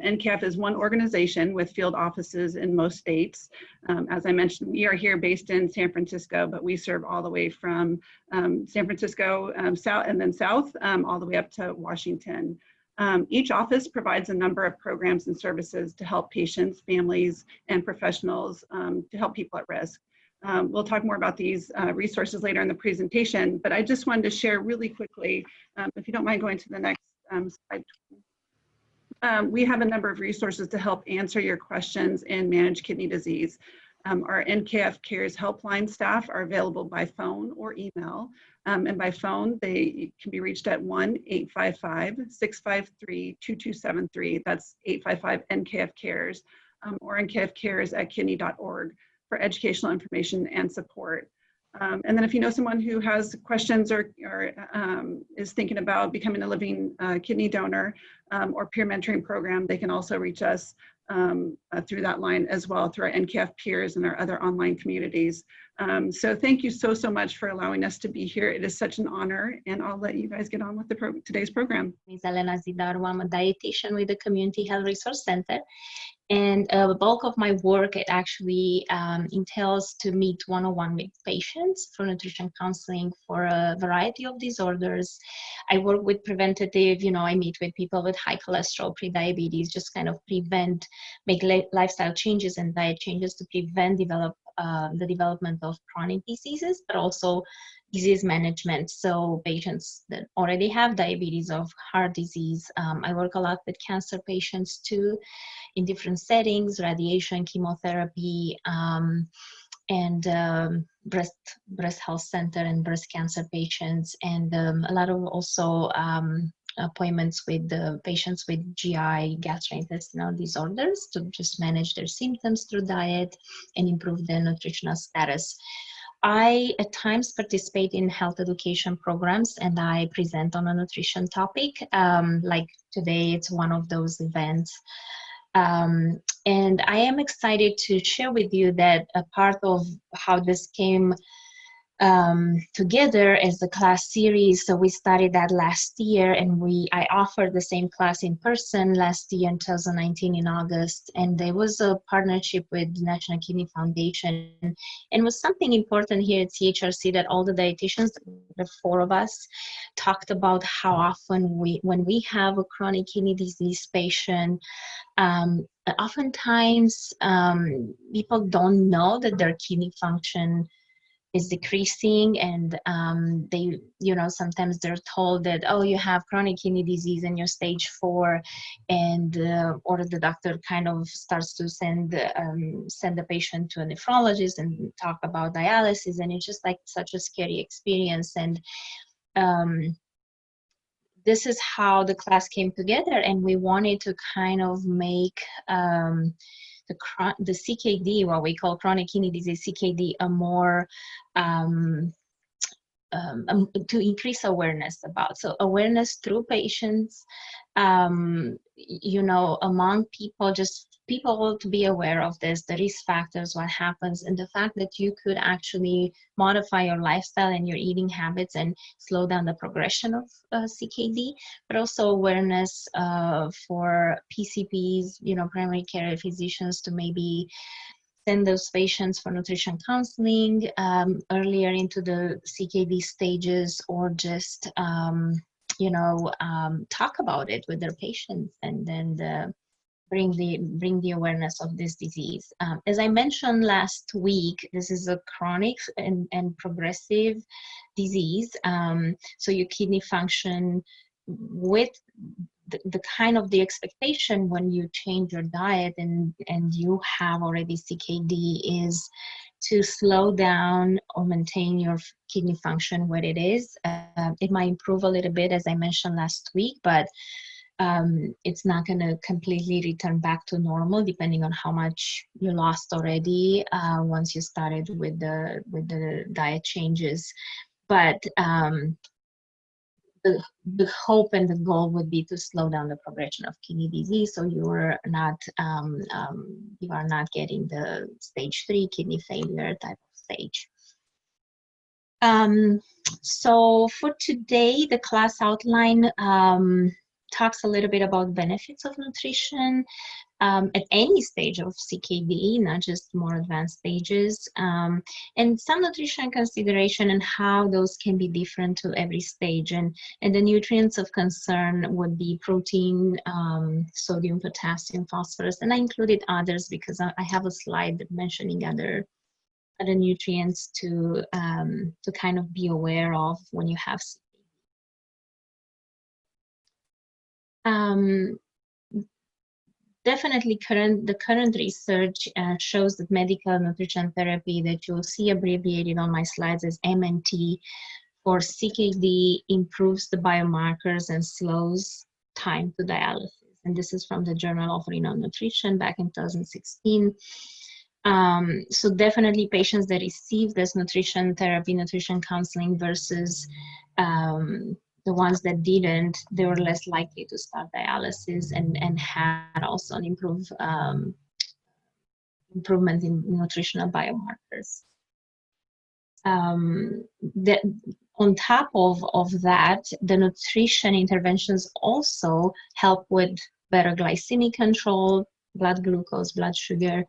NCAF is one organization with field offices in most states. As I mentioned, we are here based in San Francisco, but we serve all the way from San Francisco south and then south all the way up to Washington. Each office provides a number of programs and services to help patients, families, and professionals to help people at risk. We'll talk more about these resources later in the presentation, but I just wanted to share really quickly, if you don't mind going to the next slide. We have a number of resources to help answer your questions and manage kidney disease. Our NKF Cares helpline staff are available by phone or email. And by phone, they can be reached at 1-855-653-2273. That's 855-NKF-CARES or nkfcares@kidney.org for educational information and support. And then if you know someone who has questions or is thinking about becoming a living kidney donor or peer mentoring program, they can also reach us through that line as well, through our NKF peers and our other online communities. So thank you so much for allowing us to be here. It is such an honor, and I'll let you guys get on with today's program. My name is Elena Zidaru. I'm a dietitian with the Community Health Resource Center. And the bulk of my work, it actually entails to meet one-on-one with patients for nutrition counseling for a variety of disorders. I work with preventative, I meet with people with high cholesterol, pre-diabetes, just kind of make lifestyle changes and diet changes to prevent the development of chronic diseases, but also disease management. So patients that already have diabetes, of heart disease. I work a lot with cancer patients too, in different settings, radiation, chemotherapy, and breast health center and breast cancer patients, and a lot of also appointments with the patients with GI, gastrointestinal disorders, to just manage their symptoms through diet and improve their nutritional status. I at times participate in health education programs, and I present on a nutrition topic. Like today, it's one of those events. And I am excited to share with you that a part of how this came together as the class series. So we started that last year, and I offered the same class in person last year in 2019 in August, and there was a partnership with the National Kidney Foundation, and was something important here at CHRC that all the dietitians, the four of us, talked about how often when we have a chronic kidney disease patient, oftentimes people don't know that their kidney function is decreasing, and they, sometimes they're told that, oh, you have chronic kidney disease and you're stage 4, and or the doctor kind of starts to send the patient to a nephrologist and talk about dialysis, and it's just like such a scary experience. And this is how the class came together, and we wanted to kind of make the CKD, what we call chronic kidney disease, CKD, a more to increase awareness about. So awareness through patients, among people, just people to be aware of this, the risk factors, what happens, and the fact that you could actually modify your lifestyle and your eating habits and slow down the progression of CKD, but also awareness for PCPs, primary care physicians, to maybe send those patients for nutrition counseling earlier into the CKD stages, or just talk about it with their patients, and then bring the awareness of this disease. As I mentioned last week, this is a chronic and progressive disease. So your kidney function, with the kind of the expectation when you change your diet and you have already CKD, is to slow down or maintain your kidney function where it is. It might improve a little bit, as I mentioned last week, but it's not going to completely return back to normal, depending on how much you lost already once you started with the diet changes. But the hope and the goal would be to slow down the progression of kidney disease, so you are not getting the stage 3 kidney failure type of stage. So for today, the class outline, talks a little bit about benefits of nutrition at any stage of CKD, not just more advanced stages, and some nutrition consideration and how those can be different to every stage. And the nutrients of concern would be protein, sodium, potassium, phosphorus, and I included others because I have a slide mentioning other nutrients to kind of be aware of when you have definitely the current research shows that medical nutrition therapy that you'll see abbreviated on my slides as MNT for CKD improves the biomarkers and slows time to dialysis. And this is from the Journal of Renal Nutrition back in 2016. So definitely patients that receive this nutrition therapy, nutrition counseling versus the ones that didn't, they were less likely to start dialysis and had also an improvement in nutritional biomarkers. On top of that, the nutrition interventions also help with better glycemic control, blood glucose, blood sugar,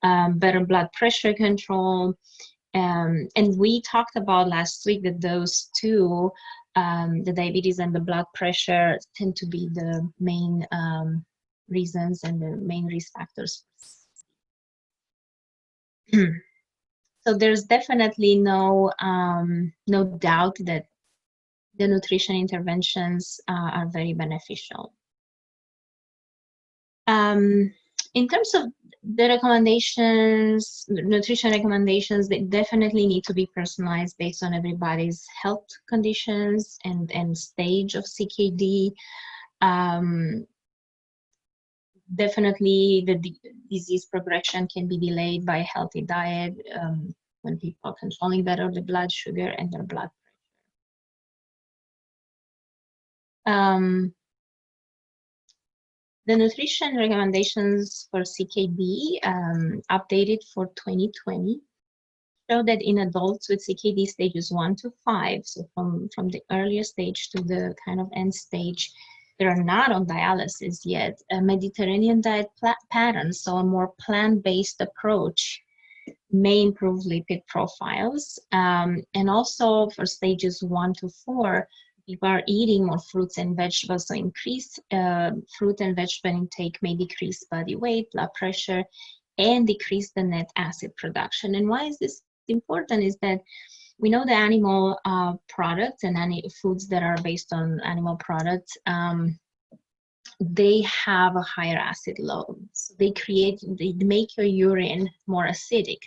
better blood pressure control. And we talked about last week that those two, the diabetes and the blood pressure, tend to be the main reasons and the main risk factors. So there's definitely no doubt that the nutrition interventions are very beneficial. In terms of the recommendations, nutrition recommendations, they definitely need to be personalized based on everybody's health conditions and stage of CKD. Definitely the disease progression can be delayed by a healthy diet when people are controlling better the blood sugar and their blood pressure. The nutrition recommendations for CKD updated for 2020 show that in adults with CKD stages 1 to 5, so from the earlier stage to the kind of end stage, that are not on dialysis yet, a Mediterranean diet pattern, so a more plant-based approach, may improve lipid profiles. And also for stages 1 to 4, people are eating more fruits and vegetables, so increased fruit and vegetable intake may decrease body weight, blood pressure, and decrease the net acid production. And why is this important is that we know the animal products and foods that are based on animal products, they have a higher acid load. So they make your urine more acidic.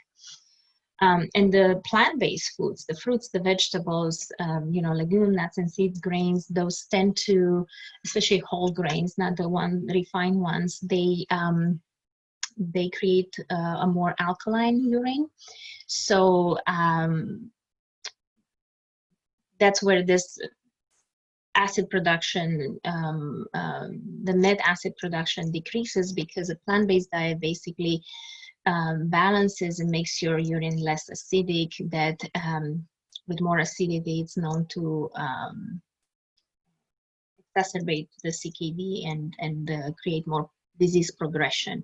And the plant-based foods, the fruits, the vegetables, legumes, nuts and seeds, grains, those tend to, especially whole grains, not the refined ones, they create a more alkaline urine. So that's where this acid production, the net acid production decreases, because a plant-based diet basically balances and makes your urine less acidic. That with more acidity, it's known to exacerbate the CKD and create more disease progression.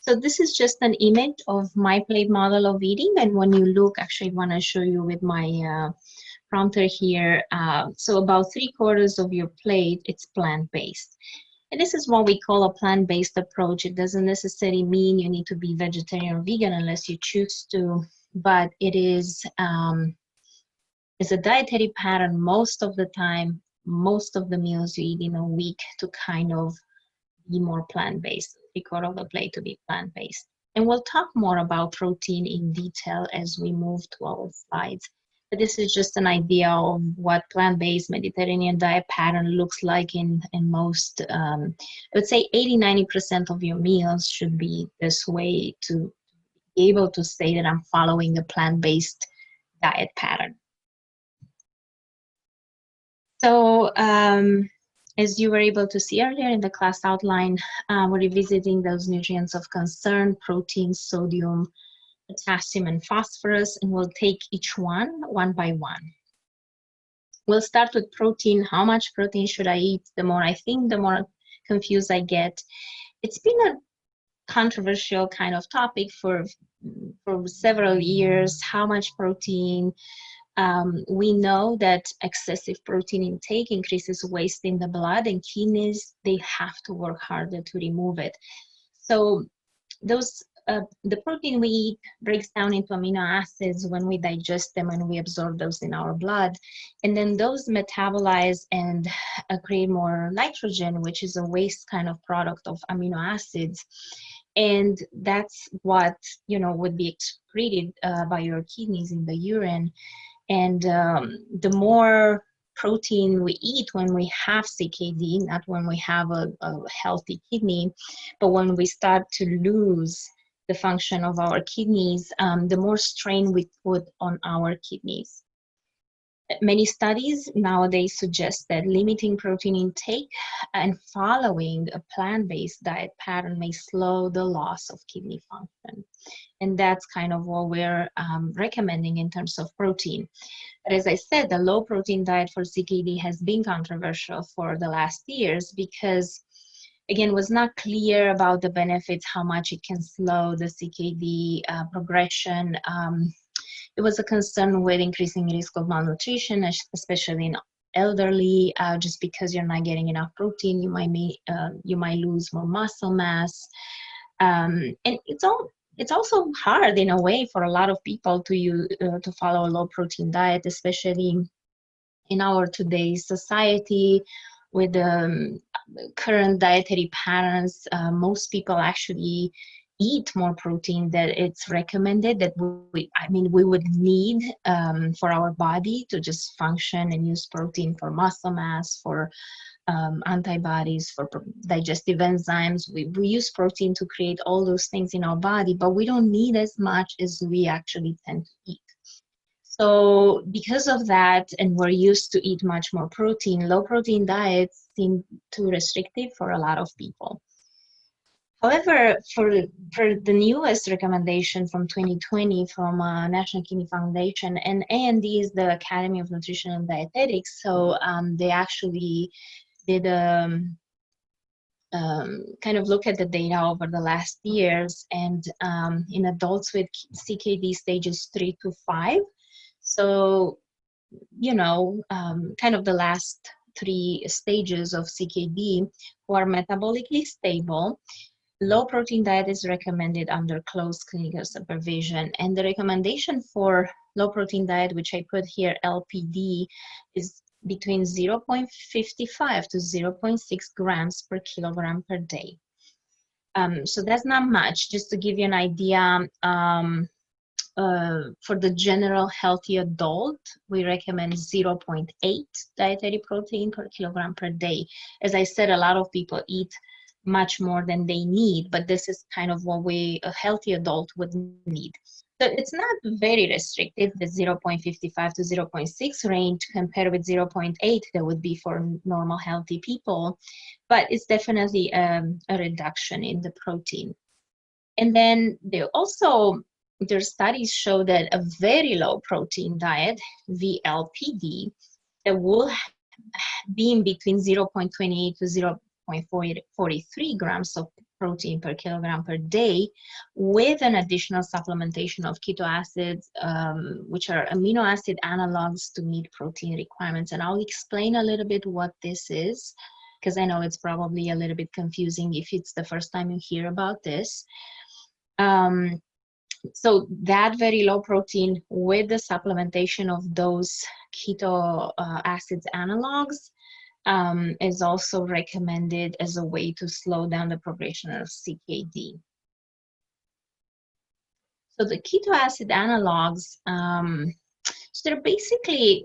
So this is just an image of my plate model of eating, and when you look, actually I want to show you with my prompter here, so about 3/4 of your plate, it's plant-based. And this is what we call a plant-based approach. It doesn't necessarily mean you need to be vegetarian or vegan unless you choose to, but it is it's a dietary pattern most of the time, most of the meals you eat in a week to kind of be more plant-based, 3/4 of the plate to be plant-based. And we'll talk more about protein in detail as we move to our slides. But this is just an idea of what plant-based Mediterranean diet pattern looks like in most, I would say 80–90% of your meals should be this way to be able to say that I'm following a plant-based diet pattern. So as you were able to see earlier in the class outline, we're revisiting those nutrients of concern: protein, sodium, potassium, and phosphorus, and we'll take each one by one. we'll start with protein. How much protein should I eat? The more I think, the more confused I get. It's been a controversial kind of topic for several years. How much protein? We know that excessive protein intake increases waste in the blood, and kidneys, they have to work harder to remove it. So those the protein we eat breaks down into amino acids when we digest them and we absorb those in our blood. And then those metabolize and create more nitrogen, which is a waste kind of product of amino acids. And that's what, would be excreted by your kidneys in the urine. And the more protein we eat when we have CKD, not when we have a healthy kidney, but when we start to lose the function of our kidneys, the more strain we put on our kidneys. Many studies nowadays suggest that limiting protein intake and following a plant-based diet pattern may slow the loss of kidney function. And that's kind of what we're recommending in terms of protein. But as I said, the low protein diet for CKD has been controversial for the last years because, again, was not clear about the benefits, how much it can slow the CKD progression. It was a concern with increasing risk of malnutrition, especially in elderly, just because you're not getting enough protein, you might lose more muscle mass. And it's also hard in a way for a lot of people to follow a low protein diet, especially in our today's society with current dietary patterns. Most people actually eat more protein than it's recommended that we would need for our body to just function, and use protein for muscle mass, for antibodies, for digestive enzymes. We use protein to create all those things in our body, but we don't need as much as we actually tend to eat. So because of that, and we're used to eat much more protein, low protein diets seem too restrictive for a lot of people. However, for the newest recommendation from 2020 from National Kidney Foundation, and A&D is the Academy of Nutrition and Dietetics, so they actually did kind of look at the data over the last years, and in adults with CKD stages 3 to 5, so, kind of the last 3 stages of CKD, who are metabolically stable, low protein diet is recommended under close clinical supervision. And the recommendation for low protein diet, which I put here, LPD, is between 0.55 to 0.6 grams per kilogram per day. So that's not much. Just to give you an idea, for the general healthy adult, we recommend 0.8 dietary protein per kilogram per day. As I said, a lot of people eat much more than they need, but this is kind of what a healthy adult would need. So it's not very restrictive, the 0.55 to 0.6 range compared with 0.8 that would be for normal healthy people, but it's definitely a reduction in the protein. And then their studies show that a very low protein diet, VLPD, that will be in between 0.28 to 0.43 grams of protein per kilogram per day, with an additional supplementation of keto acids, which are amino acid analogs to meet protein requirements. And I'll explain a little bit what this is, because I know it's probably a little bit confusing if it's the first time you hear about this. So that very low protein with the supplementation of those keto acids analogs is also recommended as a way to slow down the progression of CKD. So the keto acid analogs, so they're basically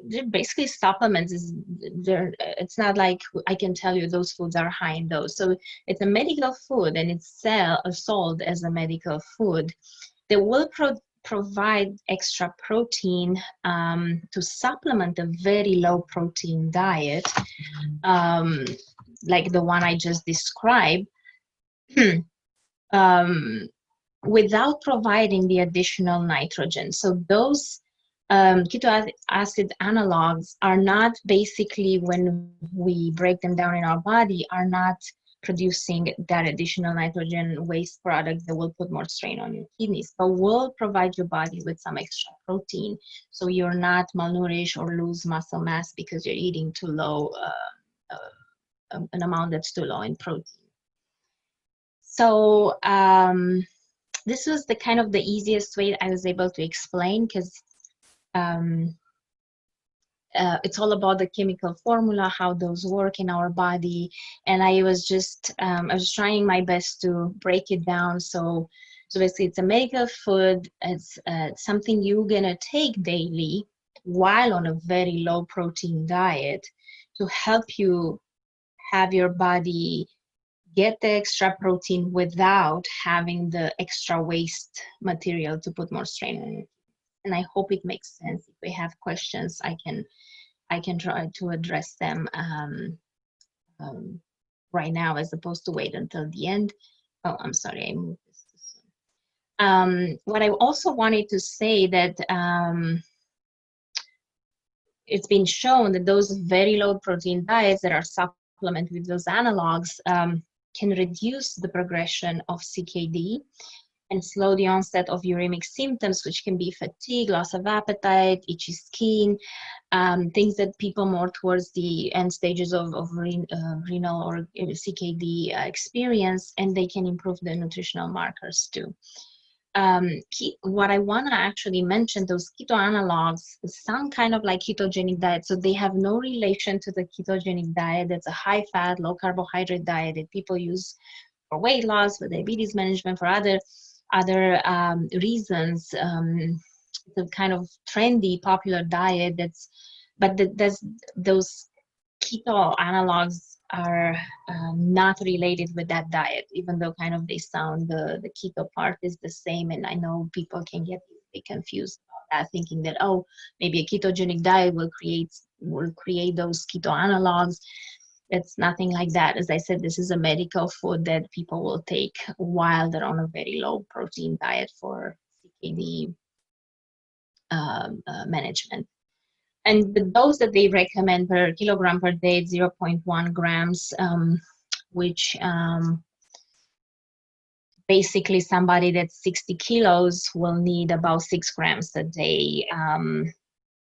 supplements. It's not like I can tell you those foods are high in those. So it's a medical food, and it's sold as a medical food. They will provide extra protein to supplement a very low protein diet, like the one I just described, without providing the additional nitrogen. So those keto acid analogs are not basically, when we break them down in our body, are not producing that additional nitrogen waste product that will put more strain on your kidneys, but will provide your body with some extra protein, so you're not malnourished or lose muscle mass because you're eating too low, an amount that's too low in protein. So this was the kind of the easiest way I was able to explain, because it's all about the chemical formula, how those work in our body, and I was trying my best to break it down. So basically, it's a medical food. It's something you're gonna take daily while on a very low protein diet to help you have your body get the extra protein without having the extra waste material to put more strain on it. And I hope it makes sense. If we have questions, I can try to address them right now, as opposed to wait until the end. Oh, I'm sorry, I moved this too soon. What I also wanted to say that it's been shown that those very low protein diets that are supplemented with those analogs can reduce the progression of CKD and slow the onset of uremic symptoms, which can be fatigue, loss of appetite, itchy skin, things that people more towards the end stages of renal or CKD experience, and they can improve the nutritional markers too. What I want to actually mention, those keto analogs sound kind of like ketogenic diet, so they have no relation to the ketogenic diet. That's a high fat, low carbohydrate diet that people use for weight loss, for diabetes management, for other reasons. The kind of trendy, popular diet those keto analogs are not related with that diet, even though kind of they sound, the keto part is the same. And I know people can get confused about that, thinking that, oh, maybe a ketogenic diet will create those keto analogs. It's nothing like that. As I said, this is a medical food that people will take while they're on a very low protein diet for CKD management. And the dose that they recommend per kilogram per day is 0.1 grams, which basically somebody that's 60 kilos will need about 6 grams a day.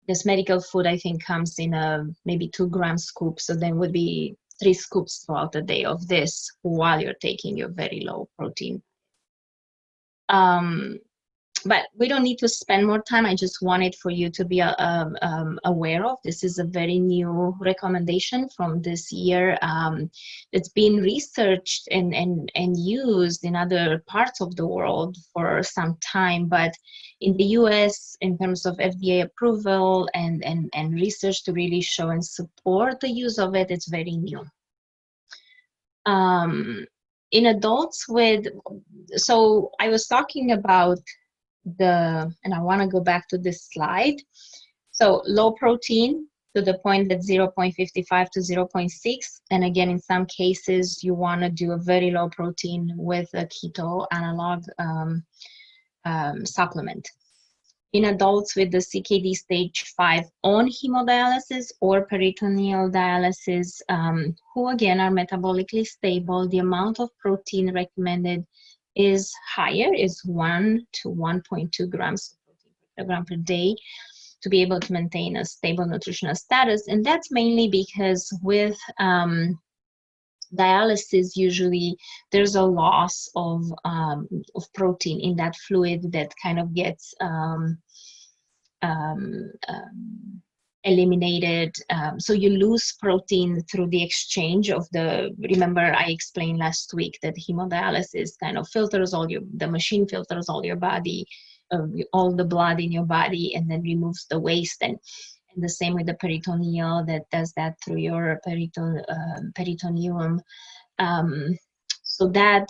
This medical food, I think, comes in a maybe 2 gram scoop, so then would be 3 scoops throughout the day of this while you're taking your very low protein. But we don't need to spend more time. I just wanted for you to be aware of. This is a very new recommendation from this year. It's been researched and used in other parts of the world for some time, but in the US, in terms of FDA approval and research to really show and support the use of it, it's very new. In adults so I was talking about and I want to go back to this slide. So low protein to the point that 0.55 to 0.6. And again, in some cases, you want to do a very low protein with a keto analog supplement. In adults with the CKD stage 5 on hemodialysis or peritoneal dialysis, who again are metabolically stable, the amount of protein recommended is higher, is 1 to 1.2 grams of protein per kilogram per day to be able to maintain a stable nutritional status. And that's mainly because with dialysis, usually there's a loss of protein in that fluid that kind of gets eliminated. So you lose protein through the exchange of remember I explained last week that hemodialysis kind of filters the machine filters all your body, all the blood in your body, and then removes the waste. And the same with the peritoneal, that does that through your peritoneum. So that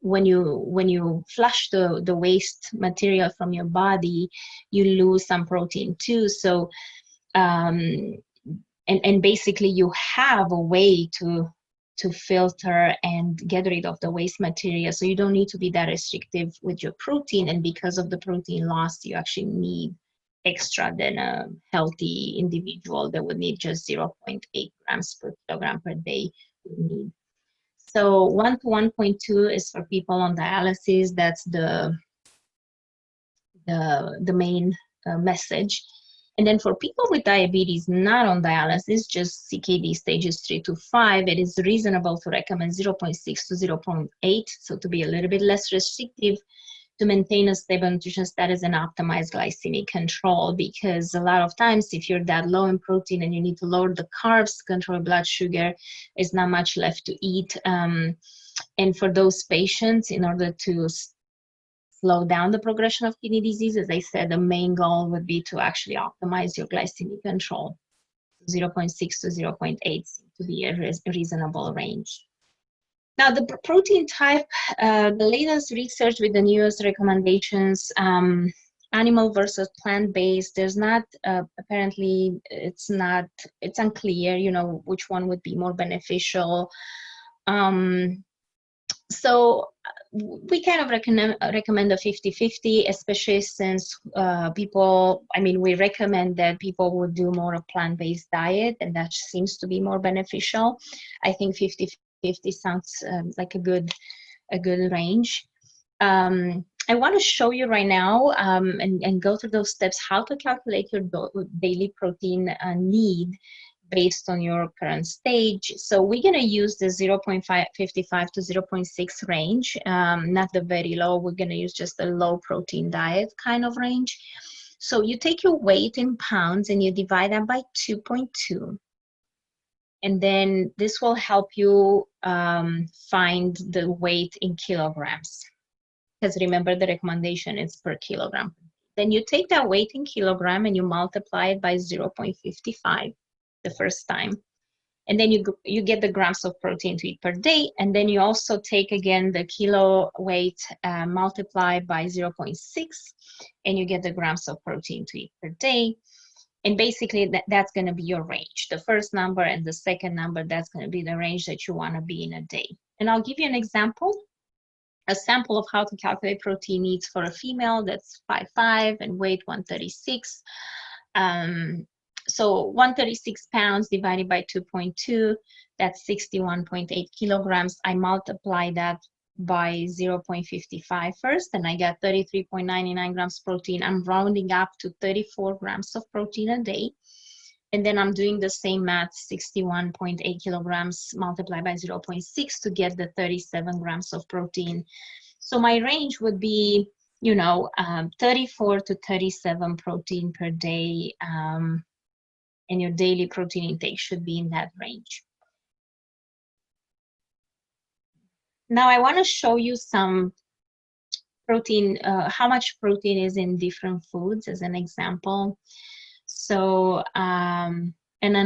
when you flush the waste material from your body, you lose some protein too. So and basically you have a way to filter and get rid of the waste material. So you don't need to be that restrictive with your protein. And because of the protein loss, you actually need extra than a healthy individual that would need just 0.8 grams per kilogram per day would need. So 1 to 1.2 is for people on dialysis. That's the main message. And then for people with diabetes not on dialysis, just CKD stages 3 to 5, it is reasonable to recommend 0.6 to 0.8, so to be a little bit less restrictive, to maintain a stable nutrition status and optimize glycemic control, because a lot of times if you're that low in protein and you need to lower the carbs to control blood sugar, there's not much left to eat. And for those patients, in order to slow down the progression of kidney disease, as I said, the main goal would be to actually optimize your glycemic control. 0.6 to 0.8 seems to be a reasonable range. Now, the protein type, the latest research with the newest recommendations, animal versus plant-based, there's not, apparently, it's unclear, you know, which one would be more beneficial. So we kind of recommend a 50-50, especially since we recommend that people would do more a plant-based diet, and that seems to be more beneficial. I think 50-50 sounds like a good range. I want to show you right now and go through those steps, how to calculate your daily protein need based on your current stage. So we're going to use the 0.55 to 0.6 range, not the very low. We're going to use just a low protein diet kind of range. So you take your weight in pounds and you divide that by 2.2. And then this will help you find the weight in kilograms. Because remember, the recommendation is per kilogram. Then you take that weight in kilogram and you multiply it by 0.55 the first time. And then you get the grams of protein to eat per day. And then you also take again the kilo weight multiplied by 0.6, and you get the grams of protein to eat per day. And basically that's going to be your range. The first number and the second number, that's going to be the range that you want to be in a day. And I'll give you an example. A sample of how to calculate protein needs for a female that's 5'5" and weight 136. So 136 pounds divided by 2.2, that's 61.8 kilograms. I multiply that by 0.55 first, and I got 33.99 grams protein. I'm rounding up to 34 grams of protein a day. And then I'm doing the same math, 61.8 kilograms multiplied by 0.6 to get the 37 grams of protein. So my range would be, 34 to 37 protein per day. And your daily protein intake should be in that range. Now I want to show you some protein, how much protein is in different foods as an example. So an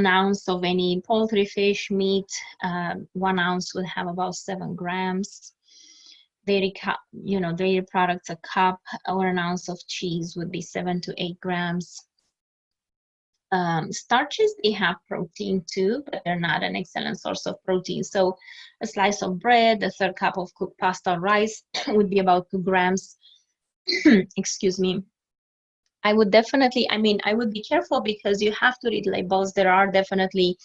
ounce of any poultry, fish, meat, 1 ounce would have about 7 grams. Dairy products, a cup or an ounce of cheese would be 7 to 8 grams. Starches, they have protein too, but they're not an excellent source of protein. So a slice of bread, a third cup of cooked pasta or rice would be about 2 grams. Excuse me. I would definitely, I would be careful because you have to read labels. There are definitely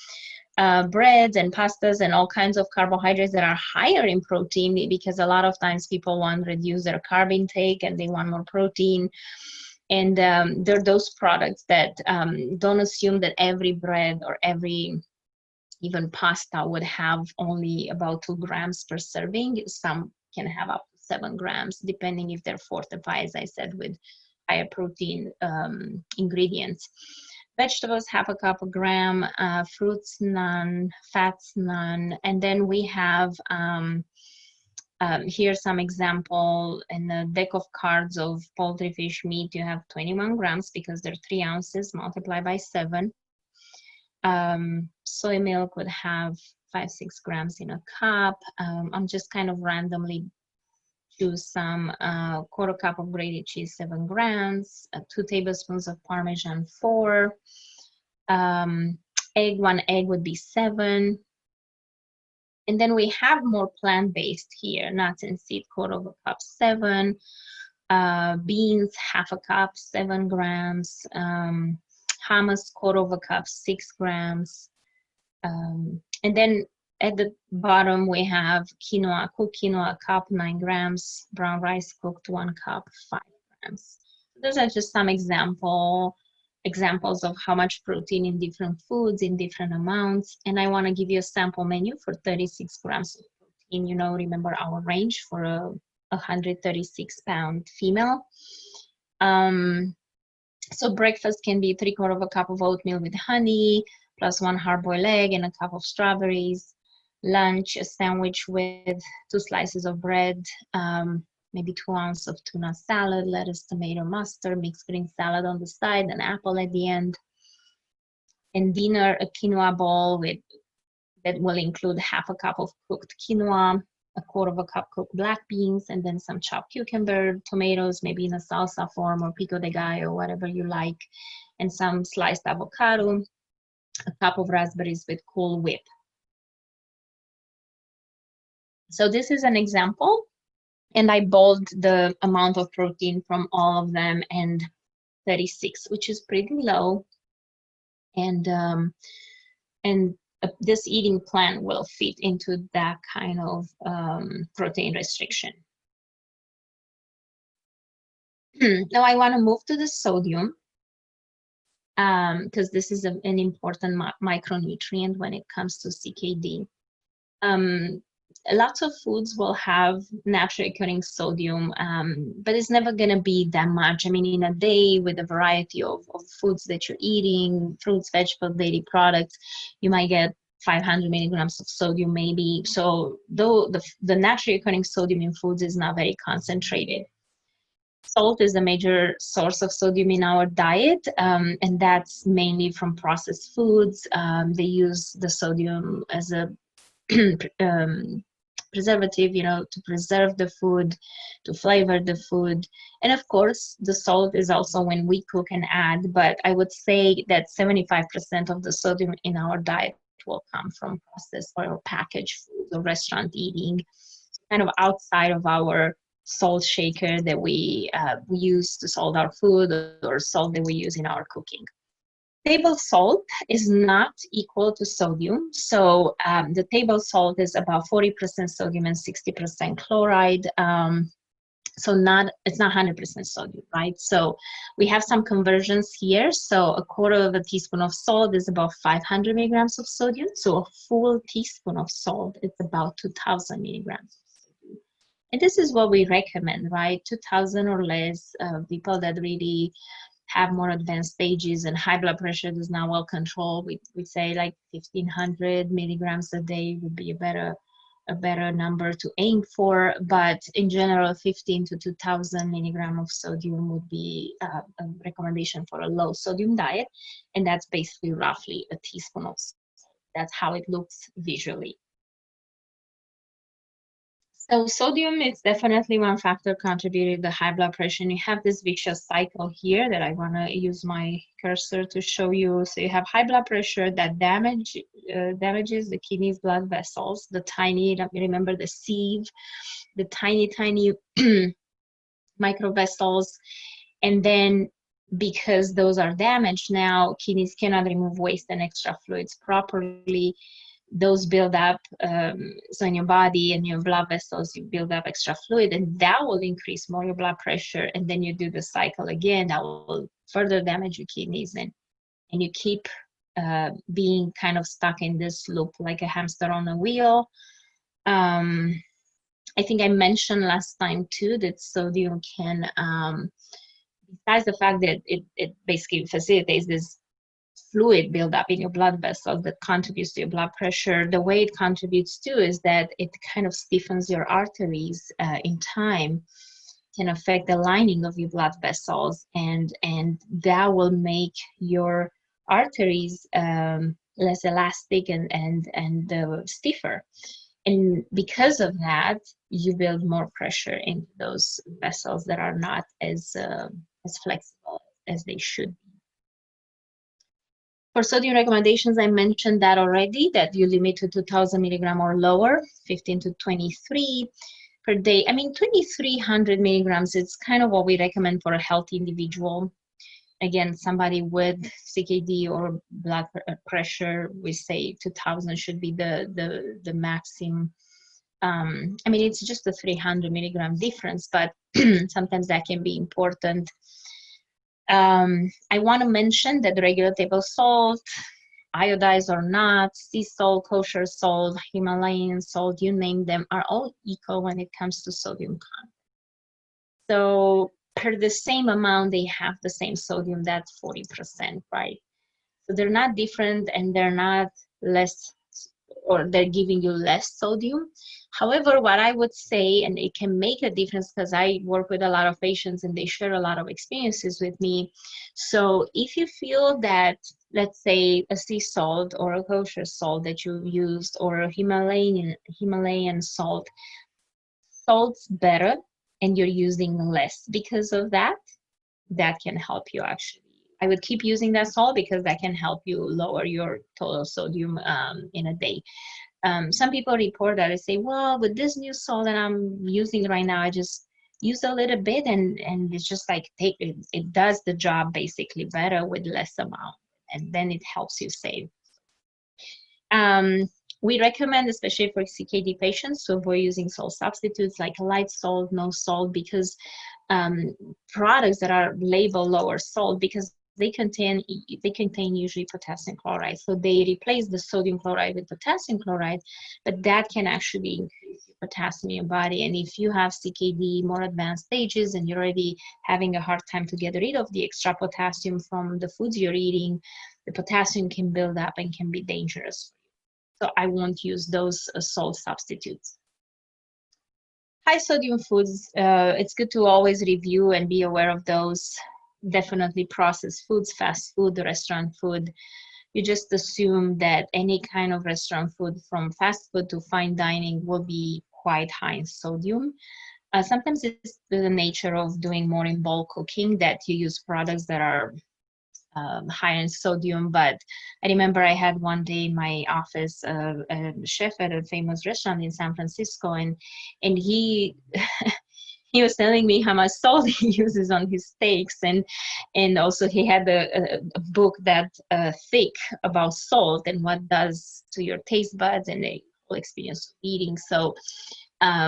breads and pastas and all kinds of carbohydrates that are higher in protein, because a lot of times people want to reduce their carb intake and they want more protein. And there are those products that don't assume that every bread or every even pasta would have only about 2 grams per serving. Some can have up to 7 grams, depending if they're fortified, as I said, with higher protein ingredients. Vegetables, half a cup, a gram, fruits, none, fats, none. And then we have here's some example in the deck of cards of poultry, fish, meat. You have 21 grams because they're 3 ounces multiplied by 7. Soy milk would have 5-6 grams in a cup. I'm just kind of randomly choose some. Quarter cup of grated cheese, 7 grams. 2 tablespoons of Parmesan, 4. Egg, 1 egg would be 7. And then we have more plant-based here, nuts and seed, quarter of a cup, 7. Beans, half a cup, 7 grams. Hummus, quarter of a cup, 6 grams. And then at the bottom, we have quinoa, cooked quinoa, a cup, 9 grams. Brown rice, cooked, 1 cup, 5 grams. Those are just some examples of how much protein in different foods, in different amounts. And I want to give you a sample menu for 36 grams of protein. You know, remember our range for a 136-pound female. So breakfast can be 3/4 of a cup of oatmeal with honey, plus 1 hard-boiled egg and a cup of strawberries. Lunch, a sandwich with 2 slices of bread, maybe 2 ounces of tuna salad, lettuce, tomato, mustard, mixed green salad on the side, an apple at the end. And dinner, a quinoa bowl that will include half a cup of cooked quinoa, 1/4 of a cup cooked black beans, and then some chopped cucumber, tomatoes, maybe in a salsa form or pico de gallo, whatever you like, and some sliced avocado, a cup of raspberries with Cool Whip. So this is an example, and I bold the amount of protein from all of them, and 36, which is pretty low. And this eating plan will fit into that kind of protein restriction. Now I want to move to the sodium, because this is an important micronutrient when it comes to CKD. Lots of foods will have naturally occurring sodium, but it's never going to be that much. I mean, in a day with a variety of foods that you're eating, fruits, vegetables, dairy products, you might get 500 milligrams of sodium maybe. So though the naturally occurring sodium in foods is not very concentrated. Salt is a major source of sodium in our diet, and that's mainly from processed foods. They use the sodium as a preservative, you know, to preserve the food, to flavor the food. And of course, the salt is also when we cook and add, but I would say that 75% of the sodium in our diet will come from processed or packaged foods or restaurant eating, kind of outside of our salt shaker that we use to salt our food, or salt that we use in our cooking. Table salt is not equal to sodium. So the table salt is about 40% sodium and 60% chloride. So it's not 100% sodium, right? So we have some conversions here. So 1/4 of a teaspoon of salt is about 500 milligrams of sodium. So a full teaspoon of salt is about 2,000 milligrams of sodium. And this is what we recommend, right? 2,000 or less. People that really have more advanced stages and high blood pressure is not well controlled, we say like 1,500 milligrams a day would be a better number to aim for. But in general, 15 to 2,000 milligrams of sodium would be a recommendation for a low sodium diet, and that's basically roughly a teaspoon of salt. That's how it looks visually. So sodium is definitely one factor contributing to high blood pressure. And you have this vicious cycle here that I want to use my cursor to show you. So you have high blood pressure that damages the kidneys, blood vessels, the tiny, remember the sieve, the tiny microvessels. And then because those are damaged now, kidneys cannot remove waste and extra fluids properly. Those build up, so in your body and your blood vessels, you build up extra fluid, and that will increase more your blood pressure. And then you do the cycle again, that will further damage your kidneys, and you keep being kind of stuck in this loop like a hamster on a wheel. I think I mentioned last time too that sodium can, besides the fact that it basically facilitates this fluid buildup in your blood vessels that contributes to your blood pressure, the way it contributes to is that it kind of stiffens your arteries in time, can affect the lining of your blood vessels, and that will make your arteries less elastic and stiffer. And because of that, you build more pressure into those vessels that are not as flexible as they should be. For sodium recommendations, I mentioned that already, that you limit to 2,000 milligram or lower, 15 to 23. per day. I mean, 2,300 milligrams, it's kind of what we recommend for a healthy individual. Again, somebody with CKD or blood pressure, we say 2,000 should be the maximum. I mean, it's just a 300 milligram difference, but sometimes that can be important. I want to mention that regular table salt, iodized or not, sea salt, kosher salt, Himalayan salt, you name them, are all equal when it comes to sodium content. So per the same amount, they have the same sodium, that's 40%, right? So they're not different and they're not less, or they're giving you less sodium. However, what I would say, and it can make a difference because I work with a lot of patients and they share a lot of experiences with me. So if you feel that, let's say, a sea salt or a kosher salt that you used, or a Himalayan salt, salt's better and you're using less because of that, that can help you actually. I would keep using that salt because that can help you lower your total sodium in a day. Some people report that, they say, well, with this new salt that I'm using right now, I just use a little bit and it's just like it does the job basically better with less amount, and then it helps you save. We recommend, especially for CKD patients, to avoid using salt substitutes like light salt, no salt, because products that are labeled lower salt, because they contain usually potassium chloride. So they replace the sodium chloride with potassium chloride, but that can actually increase potassium in your body. And if you have CKD, more advanced stages, and you're already having a hard time to get rid of the extra potassium from the foods you're eating, the potassium can build up and can be dangerous. So I won't use those salt substitutes. High sodium foods, it's good to always review and be aware of those. Definitely processed foods, fast food, restaurant food. You just assume that any kind of restaurant food, from fast food to fine dining, will be quite high in sodium. Sometimes it's the nature of doing more in bulk cooking that you use products that are high in sodium. But I remember I had one day in my office a chef at a famous restaurant in San Francisco, and he he was telling me how much salt he uses on his steaks, and also he had a book that thick about salt and what does to your taste buds and the whole experience of eating. So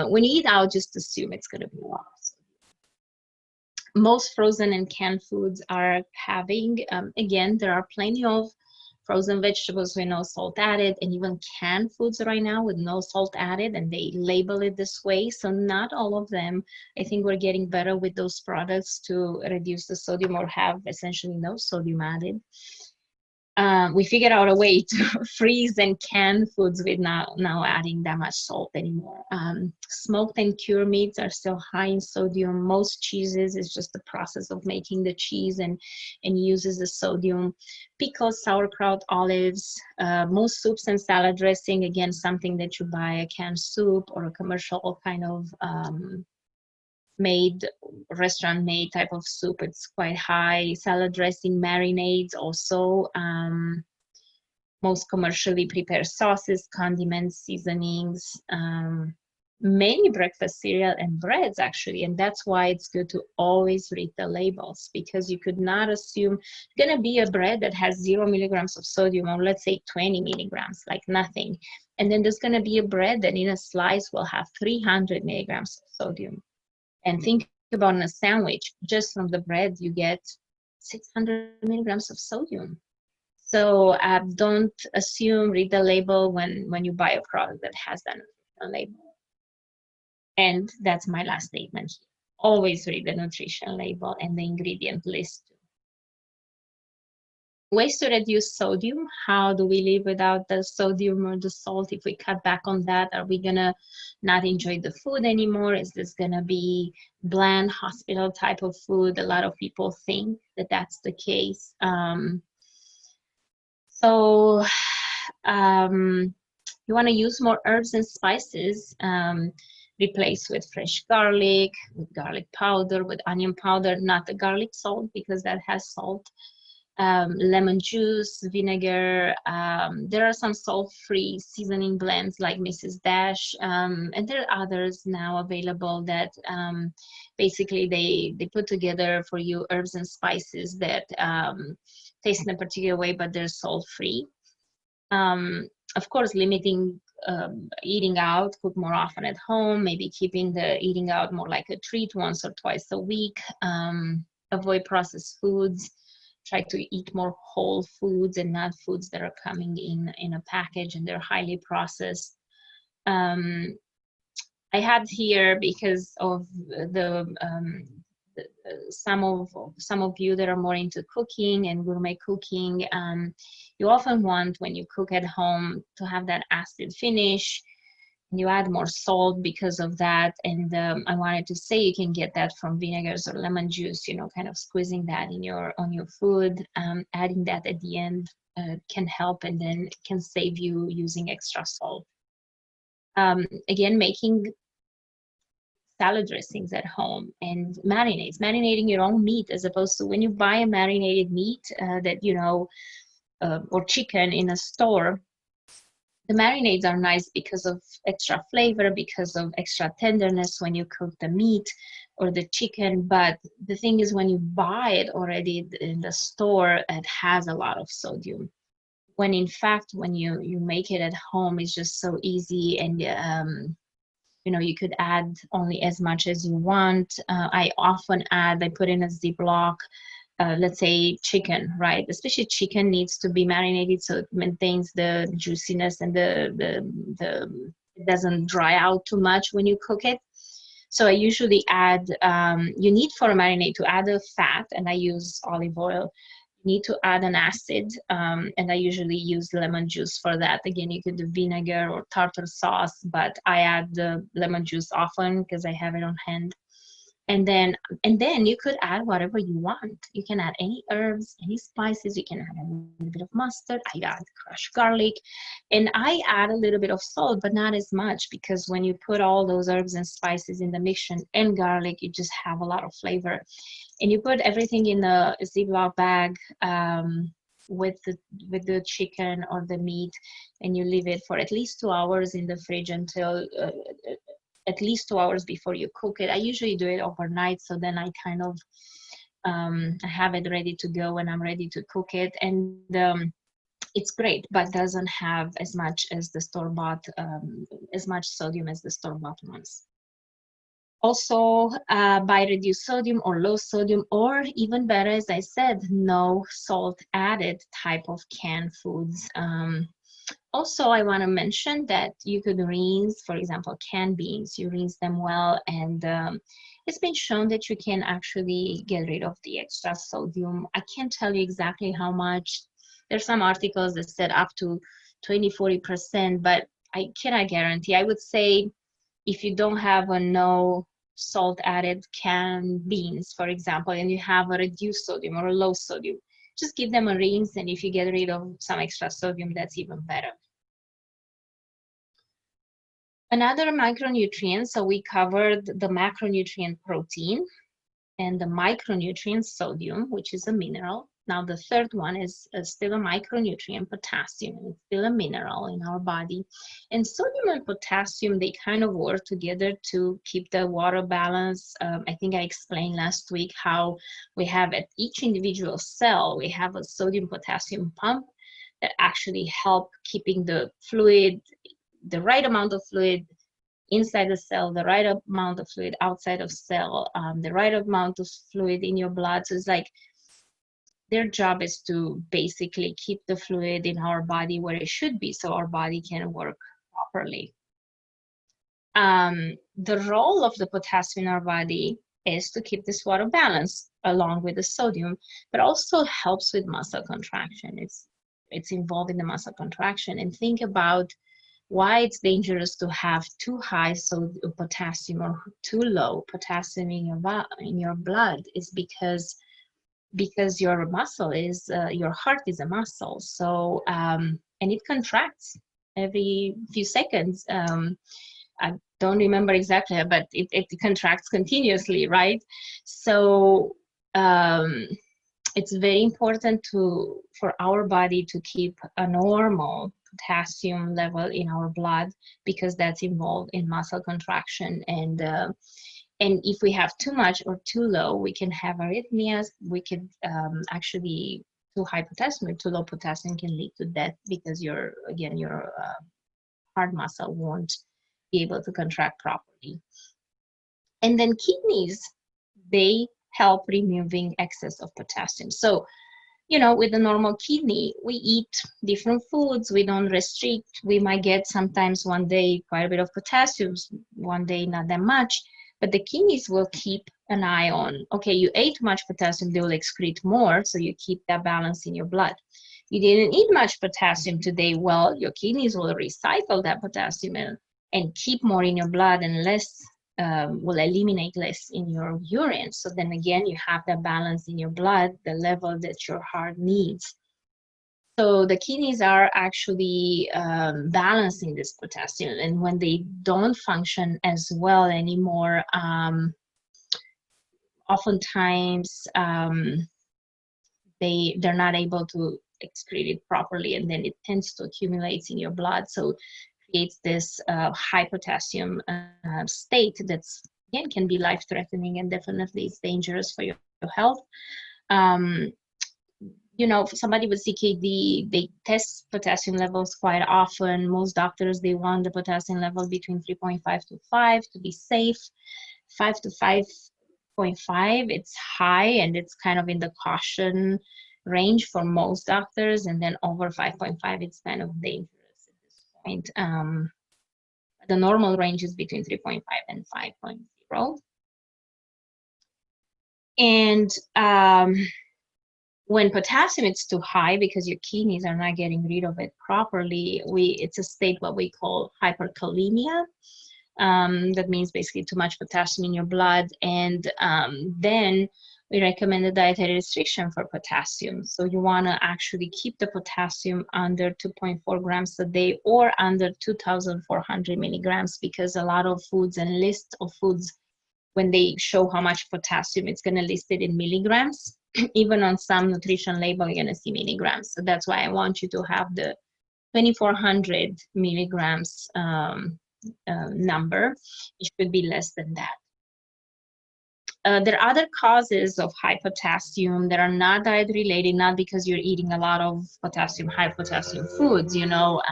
when you eat out, just assume it's going to be a lot. Most frozen and canned foods are having, again, there are plenty of frozen vegetables with no salt added, and even canned foods right now with no salt added, and they label it this way. So not all of them. I think we're getting better with those products to reduce the sodium or have essentially no sodium added. We figured out a way to freeze and can foods with now adding that much salt anymore. Smoked and cured meats are still high in sodium. Most cheeses is just the process of making the cheese and uses the sodium. Pickles, sauerkraut, olives, most soups and salad dressing, again, something that you buy a canned soup or a commercial kind of restaurant made type of soup, it's quite high. Salad dressing, marinades, also most commercially prepared sauces, condiments, seasonings, many breakfast cereal and breads actually, and that's why it's good to always read the labels, because you could not assume it's going to be a bread that has 0 milligrams of sodium, or let's say 20 milligrams, like nothing, and then there's going to be a bread that in a slice will have 300 milligrams of sodium. And think about in a sandwich, just from the bread, you get 600 milligrams of sodium. So don't assume, read the label when you buy a product that has that nutrition label. And that's my last statement. Always read the nutrition label and the ingredient list. Ways to reduce sodium. How do we live without the sodium or the salt? If we cut back on that, are we gonna not enjoy the food anymore? Is this gonna be bland hospital type of food? A lot of people think that that's the case. You want to use more herbs and spices. Replace with fresh garlic, with garlic powder, with onion powder, not the garlic salt, because that has salt. lemon juice, vinegar. There are some salt-free seasoning blends like Mrs. Dash, and there are others now available that basically they put together for you herbs and spices that taste in a particular way, but they're salt-free. Of course, limiting eating out, cook more often at home, maybe keeping the eating out more like a treat once or twice a week. Avoid processed foods. Try to eat more whole foods and not foods that are coming in a package and they're highly processed. I had here, because of some of you that are more into cooking and gourmet cooking, you often want, when you cook at home, to have that acid finish. You add more salt because of that, and I wanted to say you can get that from vinegars or lemon juice, you know, kind of squeezing that on your food. Adding that at the end can help, and then can save you using extra salt. Again, making salad dressings at home and marinating your own meat, as opposed to when you buy a marinated meat that, you know, or chicken in a store. The marinades are nice because of extra flavor, because of extra tenderness when you cook the meat or the chicken. But the thing is, when you buy it already in the store, it has a lot of sodium. When in fact, when you make it at home, it's just so easy, and you know, you could add only as much as you want. I often add, I put in a Ziploc, let's say chicken, right? Especially chicken needs to be marinated so it maintains the juiciness and it doesn't dry out too much when you cook it. So I usually add, you need for a marinade to add a fat, and I use olive oil. You need to add an acid, and I usually use lemon juice for that. Again, you could do vinegar or tartar sauce, but I add the lemon juice often because I have it on hand. And then you could add whatever you want. You can add any herbs, any spices. You can add a little bit of mustard. I add crushed garlic, and I add a little bit of salt, but not as much, because when you put all those herbs and spices in the mixture and garlic, you just have a lot of flavor. And you put everything in a Ziploc bag with the chicken or the meat, and you leave it for at least 2 hours in the fridge until at least 2 hours before you cook it. I usually do it overnight, so then I kind of I have it ready to go when I'm ready to cook it. And it's great, but doesn't have as much as the store-bought, as much sodium as the store-bought ones. Also, buy reduced sodium or low sodium, or even better, as I said, no salt added type of canned foods. Also, I want to mention that you could rinse, for example, canned beans. You rinse them well, and it's been shown that you can actually get rid of the extra sodium. I can't tell you exactly how much. There's some articles that said up to 20–40%, but I cannot guarantee. I would say if you don't have a no salt added canned beans, for example, and you have a reduced sodium or a low sodium, just give them a rinse, and if you get rid of some extra sodium, that's even better. Another macronutrient, so we covered the macronutrient protein and the micronutrient sodium, which is a mineral. Now the third one is still a micronutrient, potassium. It's still a mineral in our body. And sodium and potassium, they kind of work together to keep the water balance. I think I explained last week how we have at each individual cell, we have a sodium-potassium pump that actually help keeping the fluid, the right amount of fluid inside the cell, the right amount of fluid outside of cell, the right amount of fluid in your blood. So it's like their job is to basically keep the fluid in our body where it should be so our body can work properly. The role of the potassium in our body is to keep this water balance along with the sodium, but also helps with muscle contraction. It's involved in the muscle contraction. And think about why it's dangerous to have too high potassium or too low potassium in your blood is because your muscle is, your heart is a muscle. So, and it contracts every few seconds. I don't remember exactly, but it contracts continuously, right? So it's very important for our body to keep a normal potassium level in our blood, because that's involved in muscle contraction. And if we have too much or too low, we can have arrhythmias. We could actually, too high potassium or too low potassium can lead to death, because your heart muscle won't be able to contract properly. And then kidneys, they help removing excess of potassium. So, you know, with the normal kidney, we eat different foods, we don't restrict. We might get sometimes one day quite a bit of potassium, one day not that much, but the kidneys will keep an eye on, okay, you ate too much potassium, they will excrete more, so you keep that balance in your blood. You didn't eat much potassium today, well, your kidneys will recycle that potassium and keep more in your blood, and less will eliminate less in your urine. So then again, you have that balance in your blood, the level that your heart needs. So the kidneys are actually balancing this potassium, and when they don't function as well anymore, oftentimes they're not able to excrete it properly, and then it tends to accumulate in your blood. So creates this high potassium state that's, again, can be life-threatening, and definitely it's dangerous for your health. You know, for somebody with CKD, they test potassium levels quite often. Most doctors, they want the potassium level between 3.5 to 5 to be safe. 5 to 5.5, it's high, and it's kind of in the caution range for most doctors, and then over 5.5, it's kind of dangerous. Point. The normal range is between 3.5 and 5.0. And when potassium is too high, because your kidneys are not getting rid of it properly, it's a state what we call hyperkalemia. That means basically too much potassium in your blood, and then we recommend a dietary restriction for potassium. So you want to actually keep the potassium under 2.4 grams a day, or under 2,400 milligrams, because a lot of foods and lists of foods, when they show how much potassium, it's going to list it in milligrams. Even on some nutrition label, you're going to see milligrams. So that's why I want you to have the 2,400 milligrams number. It should be less than that. There are other causes of high potassium that are not diet related, not because you're eating a lot of potassium, high potassium foods. You know,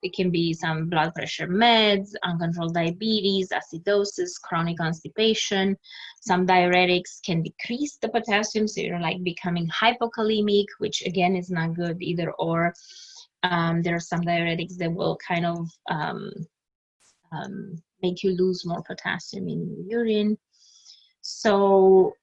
it can be some blood pressure meds, uncontrolled diabetes, acidosis, chronic constipation. Some diuretics can decrease the potassium, so you're like becoming hypokalemic, which again is not good either. Or there are some diuretics that will kind of make you lose more potassium in your urine. So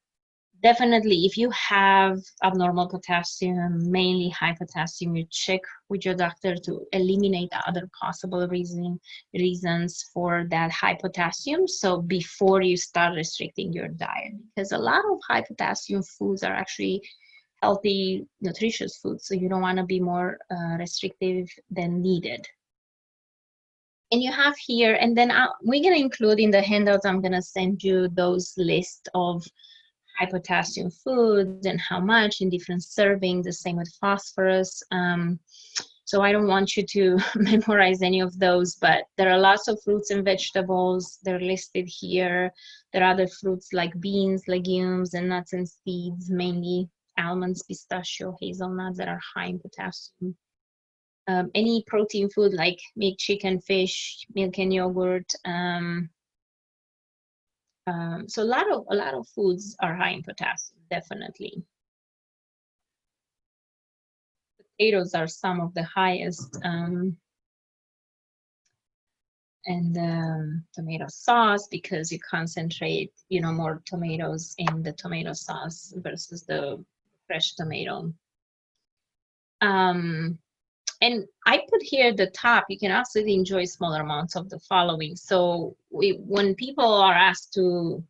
definitely, if you have abnormal potassium, mainly high potassium, you check with your doctor to eliminate other possible reasons for that high potassium. So before you start restricting your diet, because a lot of high potassium foods are actually healthy, nutritious foods. So you don't want to be more restrictive than needed. And you have here, and then we're going to include in the handouts, I'm going to send you those lists of high potassium foods and how much in different servings, the same with phosphorus. So I don't want you to memorize any of those, but there are lots of fruits and vegetables. They're listed here. There are other fruits like beans, legumes, and nuts and seeds, mainly almonds, pistachio, hazelnuts, that are high in potassium. Any protein food like meat, chicken, fish, milk and yogurt. So a lot of foods are high in potassium, definitely. Potatoes are some of the highest, and tomato sauce, because you concentrate, you know, more tomatoes in the tomato sauce versus the fresh tomato. And I put here the top, you can also enjoy smaller amounts of the following. So when people are asked to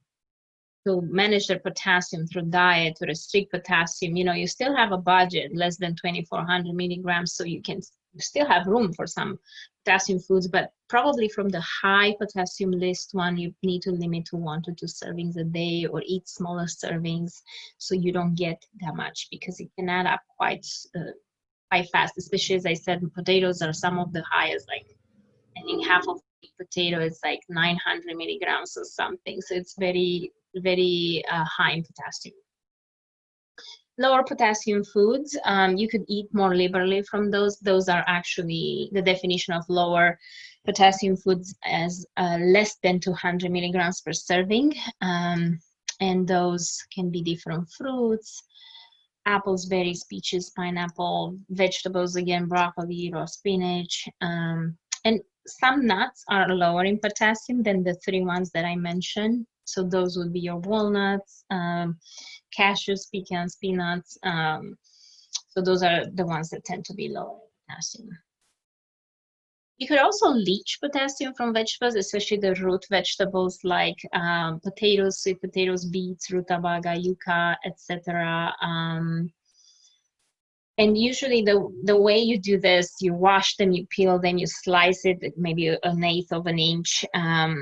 manage their potassium through diet, to restrict potassium, you know, you still have a budget less than 2,400 milligrams, so you can still have room for some potassium foods, but probably from the high potassium list one, you need to limit to 1 to 2 servings a day, or eat smaller servings so you don't get that much, because it can add up quite fast. Especially, as I said, potatoes are some of the highest. Like, I think half of a potato is like 900 milligrams or something. So it's very, very high in potassium. Lower potassium foods, you could eat more liberally from those. Those are actually the definition of lower potassium foods as less than 200 milligrams per serving. And those can be different fruits, apples, berries, peaches, pineapple, vegetables, again, broccoli, raw spinach. And some nuts are lower in potassium than the 3 ones that I mentioned. So those would be your walnuts, cashews, pecans, peanuts. So those are the ones that tend to be lower in potassium. You could also leach potassium from vegetables, especially the root vegetables like potatoes, sweet potatoes, beets, rutabaga, yucca, etc. And usually the way you do this, you wash them, you peel them, you slice it, maybe 1/8 of an inch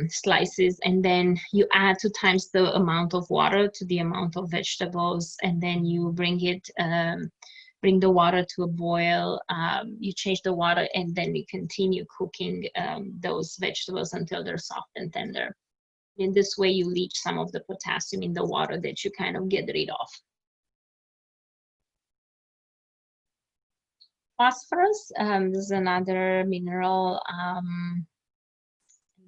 slices, and then you add 2 times the amount of water to the amount of vegetables, and then you bring the water to a boil, you change the water, and then you continue cooking those vegetables until they're soft and tender. In this way, you leach some of the potassium in the water that you kind of get rid of. Phosphorus is another mineral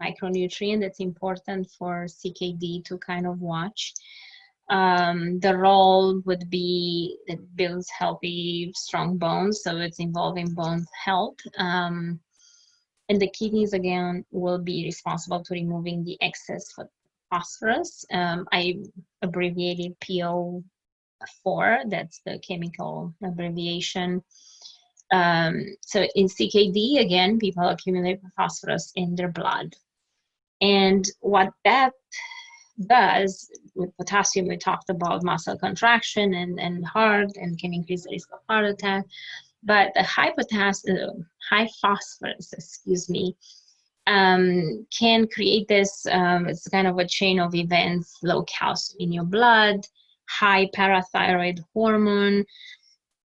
micronutrient that's important for CKD to kind of watch. The role would be that it builds healthy, strong bones, so it's involving bone health. And the kidneys, again, will be responsible to removing the excess phosphorus. I abbreviated PO4, that's the chemical abbreviation. So in CKD, again, people accumulate phosphorus in their blood. And what that does with potassium, we talked about muscle contraction and heart, and can increase the risk of heart attack. But the high phosphorus, can create this, it's kind of a chain of events: low calcium in your blood, high parathyroid hormone,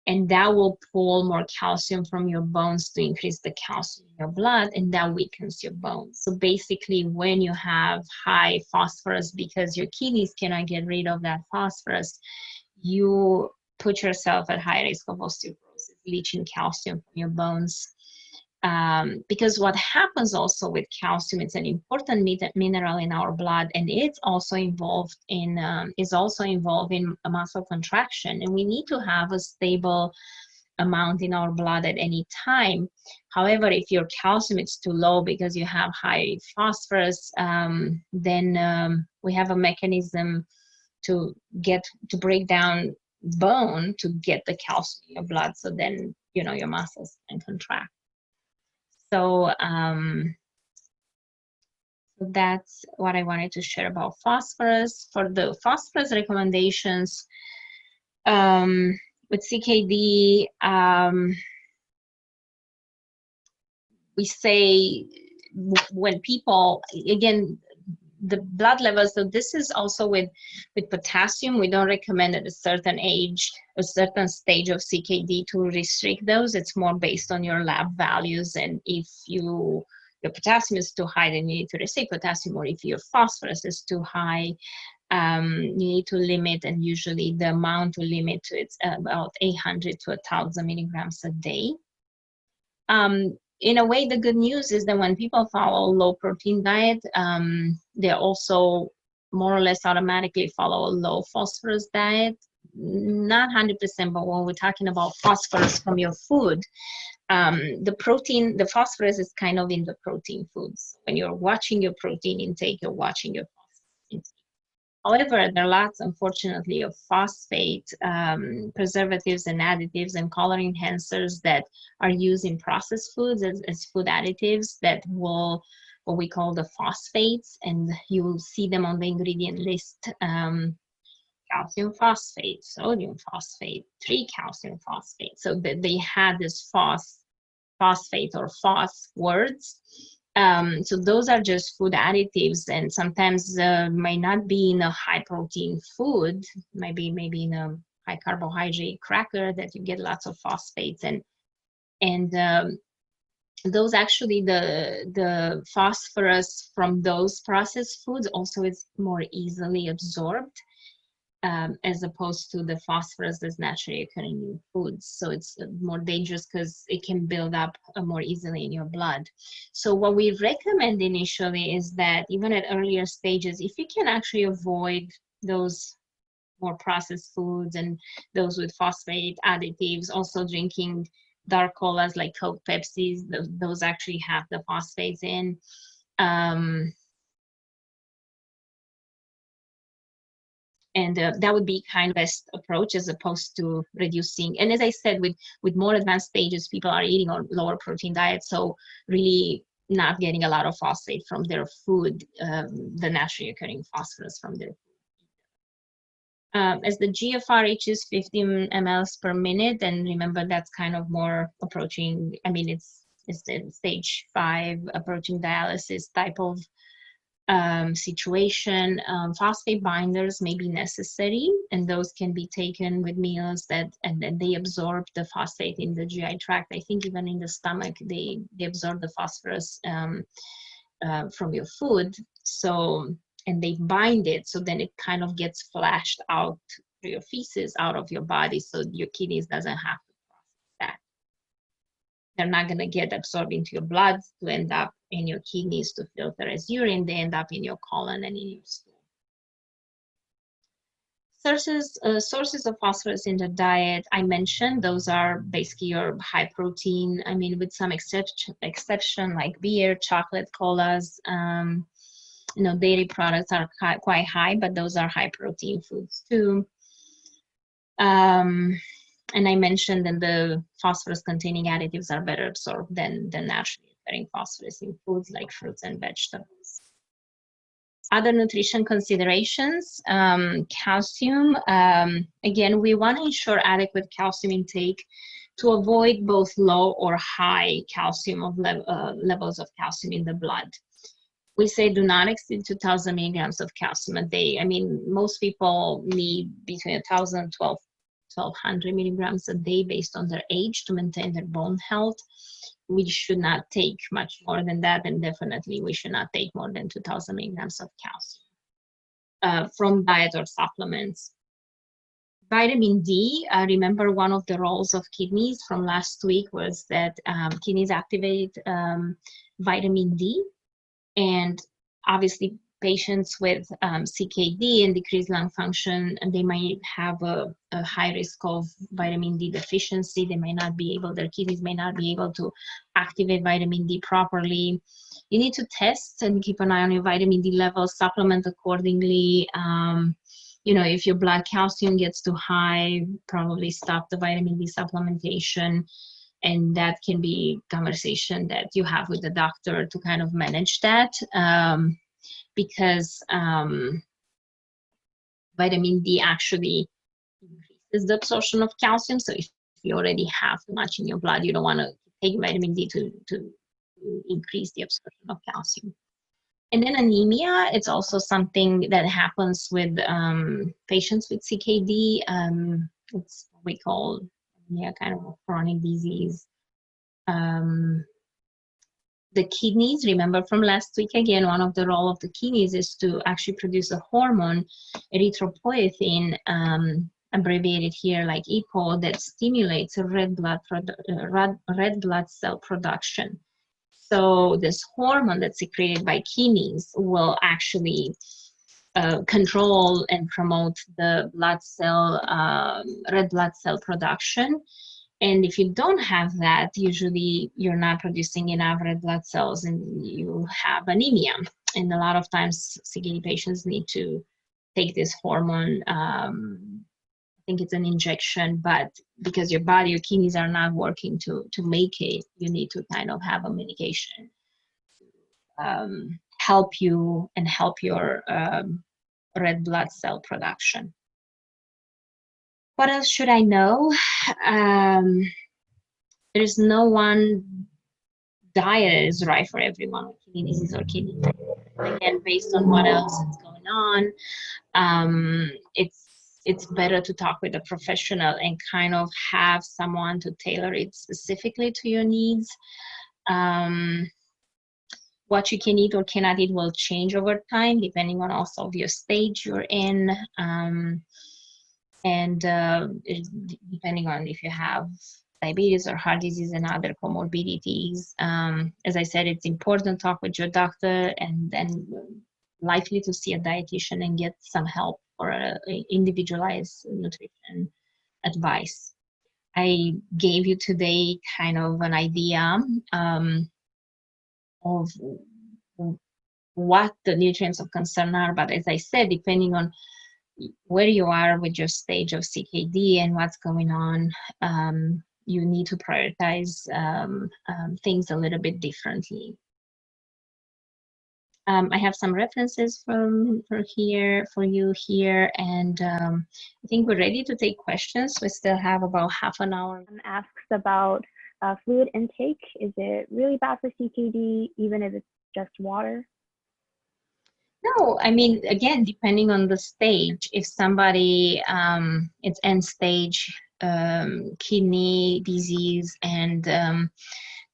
and that will pull more calcium from your bones to increase the calcium in your blood, and that weakens your bones. So basically, when you have high phosphorus, because your kidneys cannot get rid of that phosphorus, you put yourself at high risk of osteoporosis, leaching calcium from your bones. Because what happens also with calcium, it's an important mineral in our blood, and it's also involved in muscle contraction, and we need to have a stable amount in our blood at any time. However, if your calcium is too low because you have high phosphorus, then we have a mechanism to break down bone to get the calcium in your blood, so then your muscles can contract. So that's what I wanted to share about phosphorus. For the phosphorus recommendations with CKD, we say when people, again, the blood levels, so this is also with potassium, we don't recommend at a certain age, a certain stage of CKD to restrict those. It's more based on your lab values, and if your potassium is too high, then you need to restrict potassium, or if your phosphorus is too high, you need to limit, and usually the amount to limit to it's about 800 to 1,000 milligrams a day. In a way, the good news is that when people follow a low protein diet, they also more or less automatically follow a low phosphorus diet. Not 100%, but when we're talking about phosphorus from your food, the phosphorus is kind of in the protein foods. When you're watching your protein intake, you're watching your phosphorus intake. However, there are lots, unfortunately, of phosphate preservatives and additives and color enhancers that are used in processed foods as food additives that will, what we call the phosphates, and you'll see them on the ingredient list. Calcium phosphate, sodium phosphate, 3-calcium phosphate. So that they had this phos phosphate or phos words. So those are just food additives, and sometimes might not be in a high protein food, maybe in a high carbohydrate cracker that you get lots of phosphates, and those actually, the phosphorus from those processed foods also is more easily absorbed, as opposed to the phosphorus that's naturally occurring in foods. So it's more dangerous because it can build up more easily in your blood. So what we recommend initially is that even at earlier stages, if you can actually avoid those more processed foods and those with phosphate additives, also drinking dark colas like Coke, Pepsis, those actually have the phosphates in. And that would be kind of best approach, as opposed to reducing. And as I said, with more advanced stages, people are eating on lower protein diets, so really not getting a lot of phosphate from their food, the naturally occurring phosphorus from their food. As the GFR reaches 15 mLs per minute, and remember that's kind of more approaching, I mean, it's in stage 5, approaching dialysis type of situation. Phosphate binders may be necessary, and those can be taken with meals and then they absorb the phosphate in the GI tract. I think even in the stomach, they absorb the phosphorus from your food. So, and they bind it, so then it kind of gets flashed out through your feces out of your body, so your kidneys doesn't have to process that. They're not going to get absorbed into your blood to end up in your kidneys to filter as urine. They end up in your colon and in your stool. Sources of phosphorus in the diet, I mentioned, those are basically your high protein, I mean, with some exception like beer, chocolate, colas, you know, dairy products are quite high, but those are high protein foods too. And I mentioned that the phosphorus containing additives are better absorbed than naturally occurring phosphorus in foods like fruits and vegetables. Other nutrition considerations, calcium. Again, we want to ensure adequate calcium intake to avoid both low or high calcium levels of calcium in the blood. We say do not exceed 2,000 milligrams of calcium a day. I mean, most people need between 1,000 and 1,200 milligrams a day based on their age to maintain their bone health. We should not take much more than that, and definitely we should not take more than 2,000 milligrams of calcium from diet or supplements. Vitamin D, remember one of the roles of kidneys from last week was that kidneys activate vitamin D, and obviously patients with CKD and decreased lung function, and they might have a high risk of vitamin D deficiency. They may not be able, their kidneys may not be able to activate vitamin D properly. You need to test and keep an eye on your vitamin D levels, supplement accordingly. You know, if your blood calcium gets too high, probably stop the vitamin D supplementation. And that can be a conversation that you have with the doctor to kind of manage that. Because vitamin D actually increases the absorption of calcium. So if you already have too much in your blood, you don't want to take vitamin D to increase the absorption of calcium. And then anemia, it's also something that happens with patients with CKD. It's what we call anemia, kind of a chronic disease. The kidneys, remember from last week, again, one of the role of the kidneys is to actually produce a hormone, erythropoietin, abbreviated here like EPO, that stimulates red blood cell production. So this hormone that's secreted by kidneys will actually control and promote the blood cell, red blood cell production. And if you don't have that, usually you're not producing enough red blood cells and you have anemia. And a lot of times CKD patients need to take this hormone. I think it's an injection, but because your body, your kidneys are not working to make it, you need to kind of have a medication to help you and help your red blood cell production. What else should I know? There's no one diet is right for everyone with kidney disease or kidney failure. Again, based on what else is going on, it's better to talk with a professional and kind of have someone to tailor it specifically to your needs. What you can eat or cannot eat will change over time depending on also your stage you're in, and depending on if you have diabetes or heart disease and other comorbidities. As I said, it's important to talk with your doctor and likely to see a dietitian and get some help for individualized nutrition advice. I gave you today kind of an idea of what the nutrients of concern are, but as I said, depending on where you are with your stage of CKD and what's going on, you need to prioritize things a little bit differently. I have some references for you here, and I think we're ready to take questions. We still have about half an hour. Asks about fluid intake. Is it really bad for CKD, even if it's just water? No, I mean, again, depending on the stage, if somebody, it's end stage kidney disease and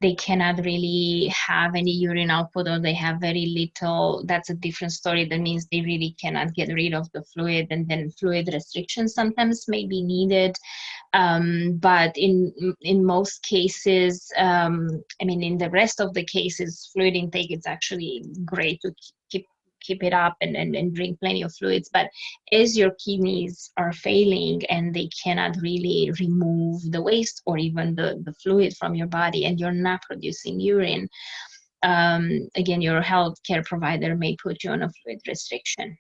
they cannot really have any urine output or they have very little, that's a different story. That means they really cannot get rid of the fluid, and then fluid restriction sometimes may be needed. But in most cases, I mean, in the rest of the cases, fluid intake is actually great to keep it up and drink plenty of fluids. But as your kidneys are failing and they cannot really remove the waste or even the fluid from your body, and you're not producing urine, again, your healthcare provider may put you on a fluid restriction.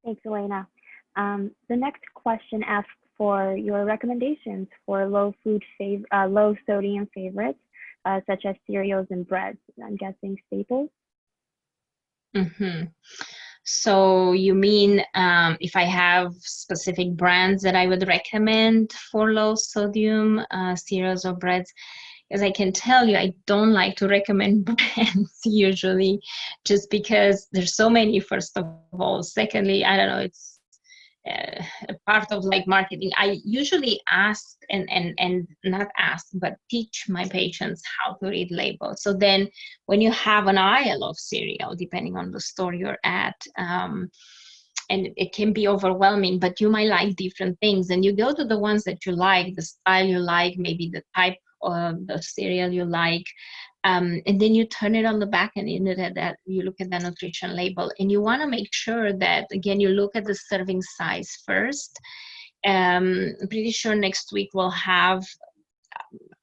Thanks, Elena. The next question asks for your recommendations for low sodium favorites, such as cereals and breads. I'm guessing staples. Mm-hmm. So you mean if I have specific brands that I would recommend for low sodium cereals or breads? As I can tell you, I don't like to recommend brands usually, just because there's so many, first of all. Secondly, I don't know, it's a part of like marketing. I usually ask and not ask, but teach my patients how to read labels. So then when you have an aisle of cereal, depending on the store you're at, and it can be overwhelming, but you might like different things, and you go to the ones that you like, the style you like, maybe the type of the cereal you like, and then you turn it on the back and you look at the nutrition label, and you want to make sure that, again, you look at the serving size first. I'm pretty sure next week we'll have,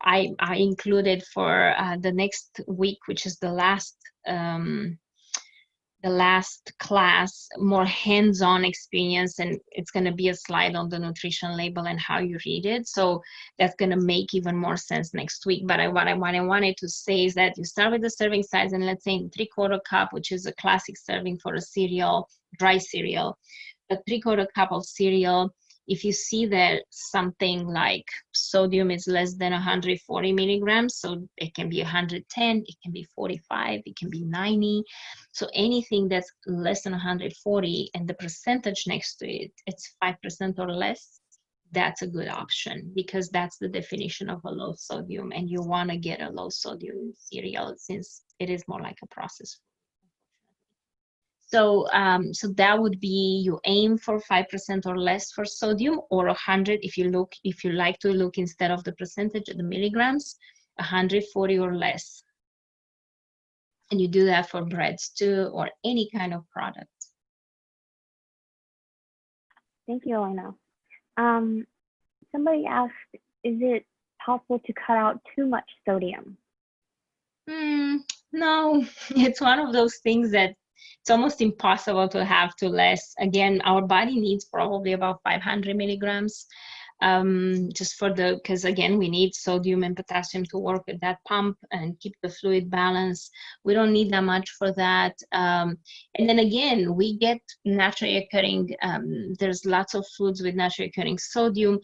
I included for the next week, which is the last class, more hands-on experience, and it's going to be a slide on the nutrition label and how you read it. So that's going to make even more sense next week. But what I wanted to say is that you start with the serving size, and let's say in 3/4 cup, which is a classic serving for a cereal, dry cereal, a 3/4 cup of cereal. If you see that something like sodium is less than 140 milligrams, so it can be 110, it can be 45, it can be 90. So anything that's less than 140 and the percentage next to it, it's 5% or less, that's a good option, because that's the definition of a low sodium, and you want to get a low sodium cereal since it is more like a processed food. So, so that would be, you aim for 5% or less for sodium, or 100 if you like to look instead of the percentage of the milligrams, 140 or less. And you do that for breads too, or any kind of product. Thank you, Elena. Somebody asked, is it possible to cut out too much sodium? No, it's one of those things that it's almost impossible to have to less. Again, our body needs probably about 500 milligrams just for because again, we need sodium and potassium to work with that pump and keep the fluid balance. We don't need that much for that. And then again, we get naturally occurring, there's lots of foods with naturally occurring sodium,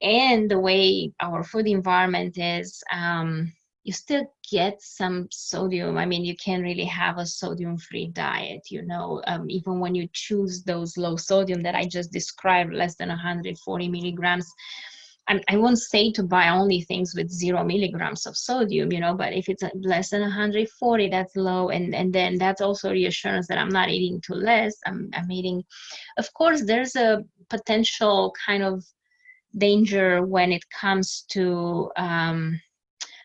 and the way our food environment is, you still get some sodium. I mean, you can't really have a sodium-free diet, you know, even when you choose those low sodium that I just described, less than 140 milligrams. I won't say to buy only things with 0 milligrams of sodium, you know, but if it's less than 140, that's low. And then that's also reassurance that I'm not eating too less. I'm eating, of course, there's a potential kind of danger when it comes to,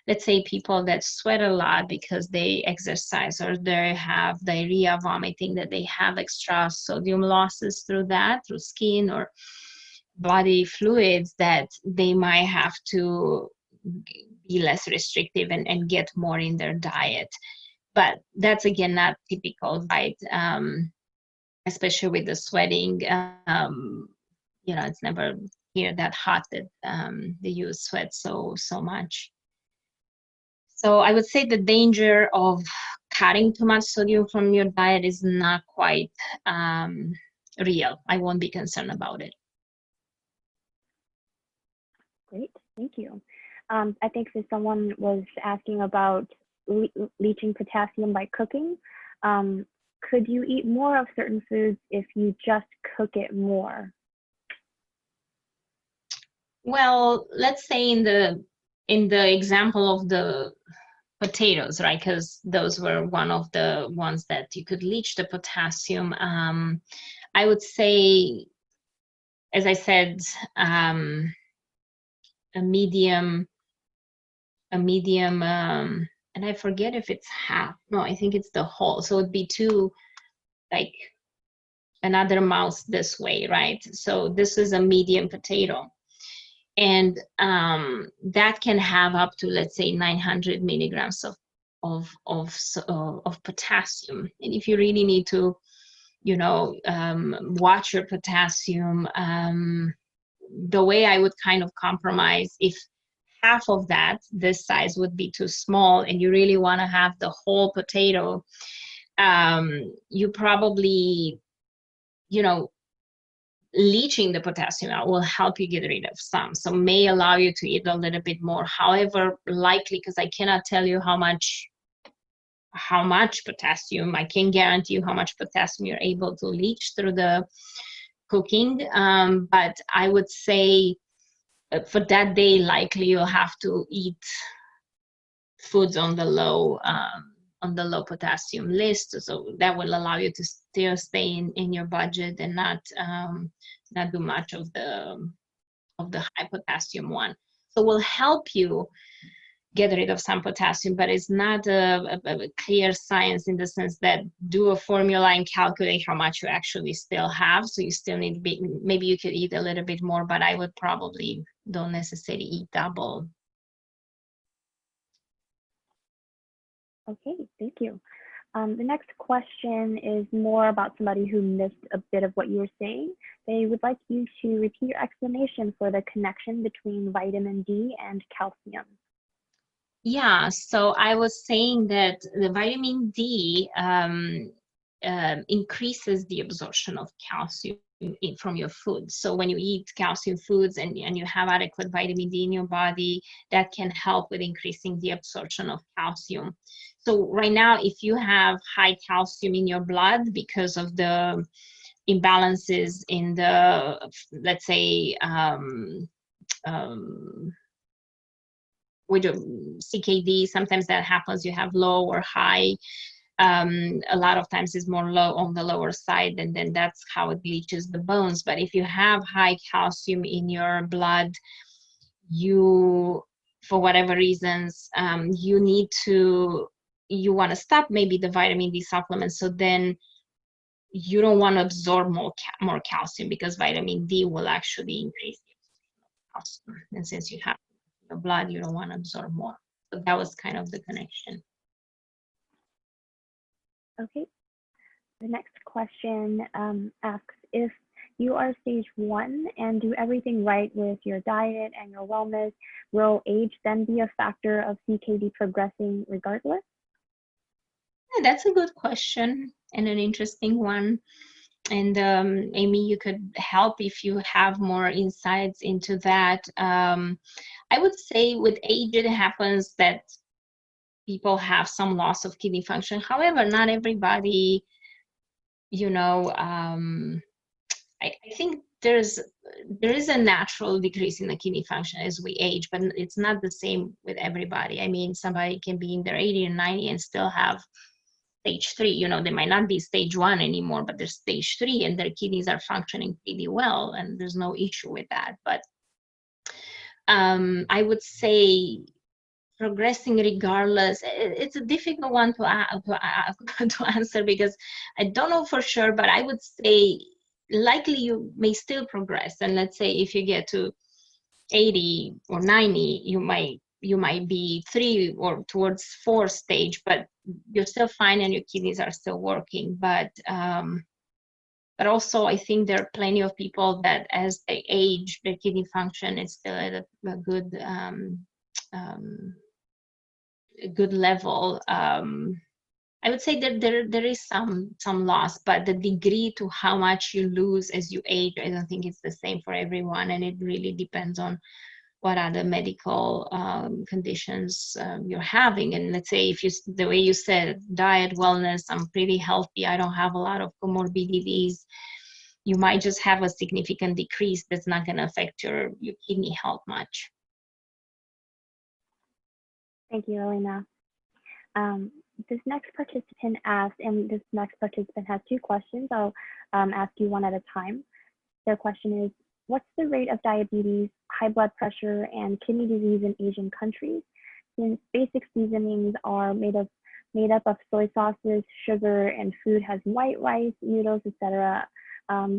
let's say, people that sweat a lot because they exercise, or they have diarrhea, vomiting, that they have extra sodium losses through that, through skin or body fluids, that they might have to be less restrictive and get more in their diet. But that's, again, not typical, right? Especially with the sweating, you know, it's never here that hot that you sweat so much. So I would say the danger of cutting too much sodium from your diet is not quite real. I won't be concerned about it. Great, thank you. I think that someone was asking about leaching potassium by cooking. Could you eat more of certain foods if you just cook it more? Well, let's say in the example of the potatoes, right? Because those were one of the ones that you could leach the potassium. I would say, as I said, a medium, and I forget if it's half. No, I think it's the whole. So it'd be two, like another mouse this way, right? So this is a medium potato. And that can have up to, let's say, 900 milligrams of potassium. And if you really need to, you know, watch your potassium, the way I would kind of compromise, if half of that, this size would be too small, and you really want to have the whole potato, you probably, you know, leaching the potassium out will help you get rid of some. So may allow you to eat a little bit more. However, likely, because I cannot tell you how much potassium, I can't guarantee you how much potassium you're able to leach through the cooking. But I would say for that day, likely you'll have to eat foods on the low potassium list, so that will allow you to still stay in your budget and not do much of the high potassium one. So will help you get rid of some potassium, but it's not a clear science in the sense that do a formula and calculate how much you actually still have. So you still need to be, maybe you could eat a little bit more, but I would probably don't necessarily eat double. Okay, thank you. The next question is more about somebody who missed a bit of what you were saying. They would like you to repeat your explanation for the connection between vitamin D and calcium. Yeah, so I was saying that the vitamin D increases the absorption of calcium from your food. So when you eat calcium foods and you have adequate vitamin D in your body, that can help with increasing the absorption of calcium. So right now, if you have high calcium in your blood because of the imbalances in the, let's say, with CKD, sometimes that happens, you have low or high. A lot of times it's more low on the lower side, and then that's how it leaches the bones. But if you have high calcium in your blood, you, for whatever reasons, you want to stop maybe the vitamin D supplements, so then you don't want to absorb more calcium, because vitamin D will actually increase the calcium. And since you have the blood, you don't want to absorb more. So that was kind of the connection. Okay. The next question asks, if you are stage 1 and do everything right with your diet and your wellness, will age then be a factor of CKD progressing regardless? Yeah, that's a good question and an interesting one. And Amy, you could help if you have more insights into that. I would say with age, it happens that people have some loss of kidney function. However, not everybody, you know, I think there is a natural decrease in the kidney function as we age, but it's not the same with everybody. I mean, somebody can be in their 80 and 90 and still have stage 3. You know, they might not be stage 1 anymore, but they're stage 3 and their kidneys are functioning pretty well, and there's no issue with that. But I would say progressing regardless, it's a difficult one to answer, because I don't know for sure, but I would say likely you may still progress. And let's say if you get to 80 or 90, you might be 3 or towards 4 stage, but you're still fine and your kidneys are still working. But also I think there are plenty of people that as they age, their kidney function is still at a good level. I would say that there is some loss, but the degree to how much you lose as you age, I don't think it's the same for everyone, and it really depends on what other medical conditions you're having. And let's say if the way you said, diet, wellness, I'm pretty healthy, I don't have a lot of comorbidities, you might just have a significant decrease that's not going to affect your kidney health much. Thank you, Elena. This next participant asked, and this next participant has 2 questions. I'll ask you one at a time. Their question is, what's the rate of diabetes, high blood pressure, and kidney disease in Asian countries? Since basic seasonings are made up of soy sauces, sugar, and food has white rice, noodles, etc.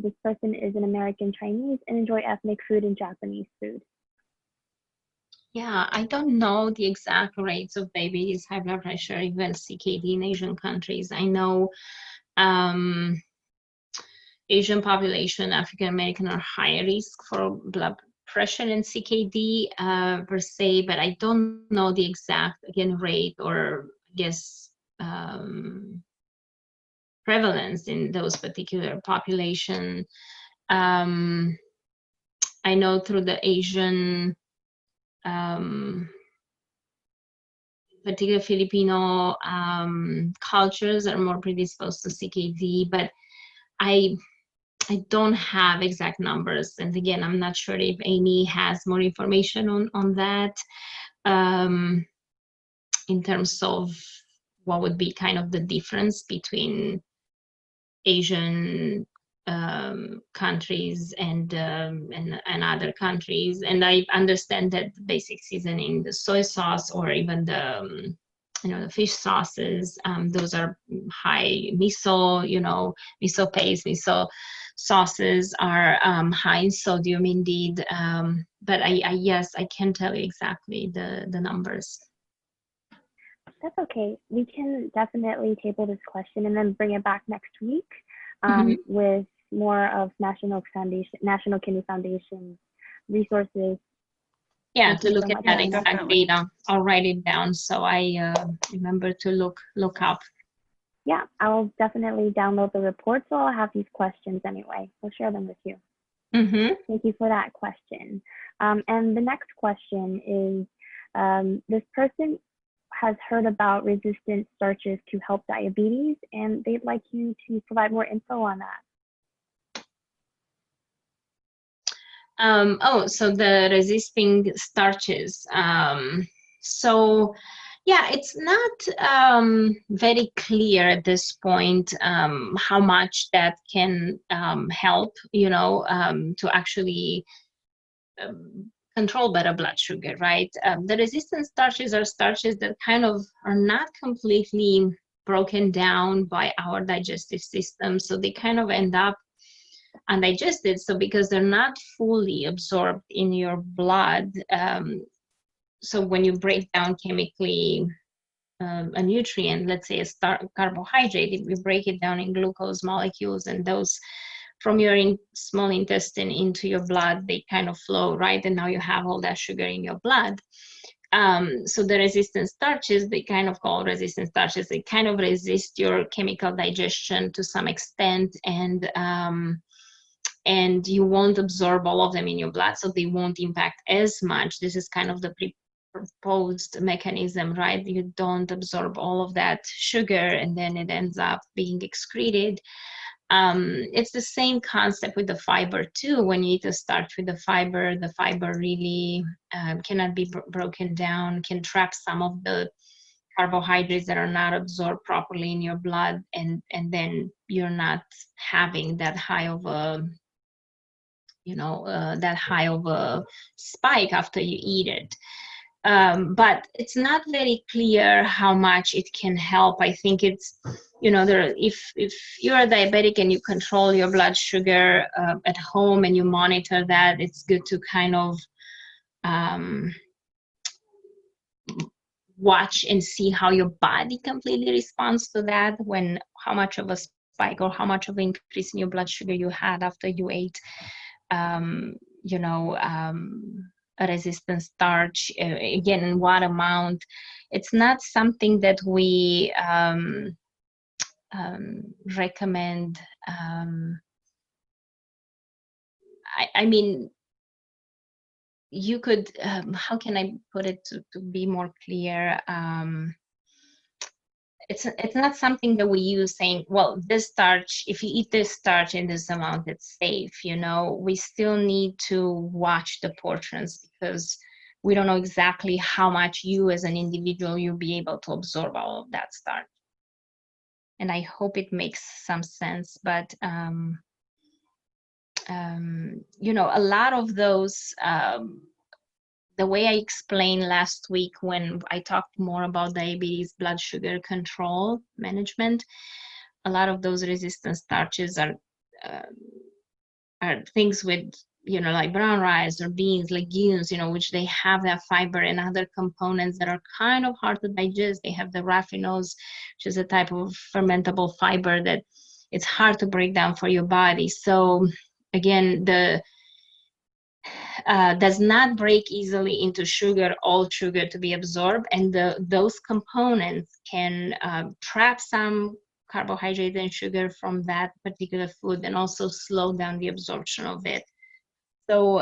This person is an American Chinese and enjoy ethnic food and Japanese food. Yeah, I don't know the exact rates of diabetes, high blood pressure, even CKD in Asian countries. I know Asian population, African American, are higher risk for blood pressure and CKD per se, but I don't know the exact, again, rate or I guess prevalence in those particular population. I know through the Asian particular Filipino cultures are more predisposed to CKD, but I don't have exact numbers. And again, I'm not sure if Amy has more information on that in terms of what would be kind of the difference between Asian countries and other countries. And I understand that the basic seasoning, the soy sauce, or even the the fish sauces, those are high miso, miso paste, miso sauces are high in sodium indeed. But yes, I can't tell you exactly the numbers. That's okay. We can definitely table this question and then bring it back next week with more of National Kidney Foundation resources. Yeah, to look at that exact data. I'll write it down so I remember to look up. Yeah, I'll definitely download the report, so I'll have these questions anyway. I'll share them with you. Thank you for that question. And the next question is, this person has heard about resistant starches to help diabetes, and they'd like you to provide more info on that. So the resisting starches. So yeah, it's not very clear at this point how much that can help, to actually control better blood sugar, right? The resistant starches are starches that kind of are not completely broken down by our digestive system, so they kind of end up undigested. So because they're not fully absorbed in your blood, so when you break down chemically a nutrient, let's say a carbohydrate, if you break it down in glucose molecules, and those from your small intestine into your blood, they kind of flow, right? And now you have all that sugar in your blood. So the resistant starches, they kind of call resistant starches, they kind of resist your chemical digestion to some extent, and you won't absorb all of them in your blood, so they won't impact as much. This is kind of the proposed mechanism, right? You don't absorb all of that sugar and then it ends up being excreted. It's the same concept with the fiber too. When you eat a starch with the fiber really cannot be broken down, can trap some of the carbohydrates that are not absorbed properly in your blood, and then you're not having that high of a spike after you eat it. But it's not very clear how much it can help. I think it's, if you're a diabetic and you control your blood sugar at home and you monitor that, it's good to kind of watch and see how your body completely responds to that, when how much of a spike or how much of an increase in your blood sugar you had after you ate a resistant starch, again, in what amount. It's not something that we recommend. I mean, you could, how can I put it to be more clear? It's not something that we use saying, well, this starch, if you eat this starch in this amount, it's safe. We still need to watch the portions, because we don't know exactly how much you as an individual you'll be able to absorb all of that starch. And I hope it makes some sense, but a lot of those, the way I explained last week when I talked more about diabetes blood sugar control management, a lot of those resistant starches are things with, like brown rice or beans, legumes, which they have that fiber and other components that are kind of hard to digest. They have the raffinose, which is a type of fermentable fiber that it's hard to break down for your body. So again, does not break easily into sugar, all sugar to be absorbed, and those components can trap some carbohydrate and sugar from that particular food and also slow down the absorption of it. So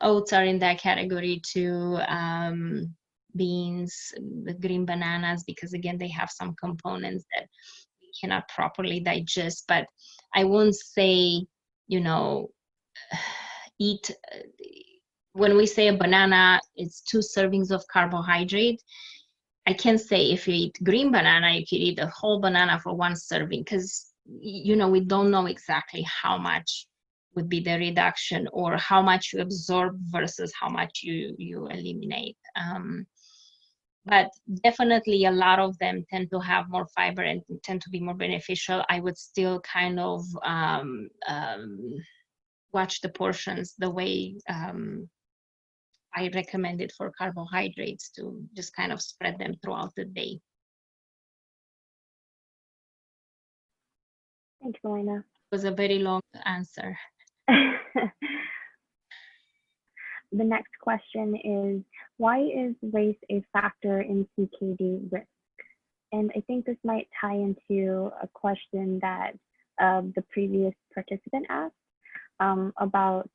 oats are in that category too, beans, the green bananas, because again they have some components that we cannot properly digest. But I won't say eat, when we say a banana, it's 2 servings of carbohydrate. I can't say if you eat green banana, you could eat a whole banana for 1 serving, because we don't know exactly how much would be the reduction or how much you absorb versus how much you eliminate. But definitely a lot of them tend to have more fiber and tend to be more beneficial. I would still kind of watch the portions the way I recommend it for carbohydrates, to just kind of spread them throughout the day. Thanks, Elena. It was a very long answer. The next question is, why is race a factor in CKD risk? And I think this might tie into a question that the previous participant asked about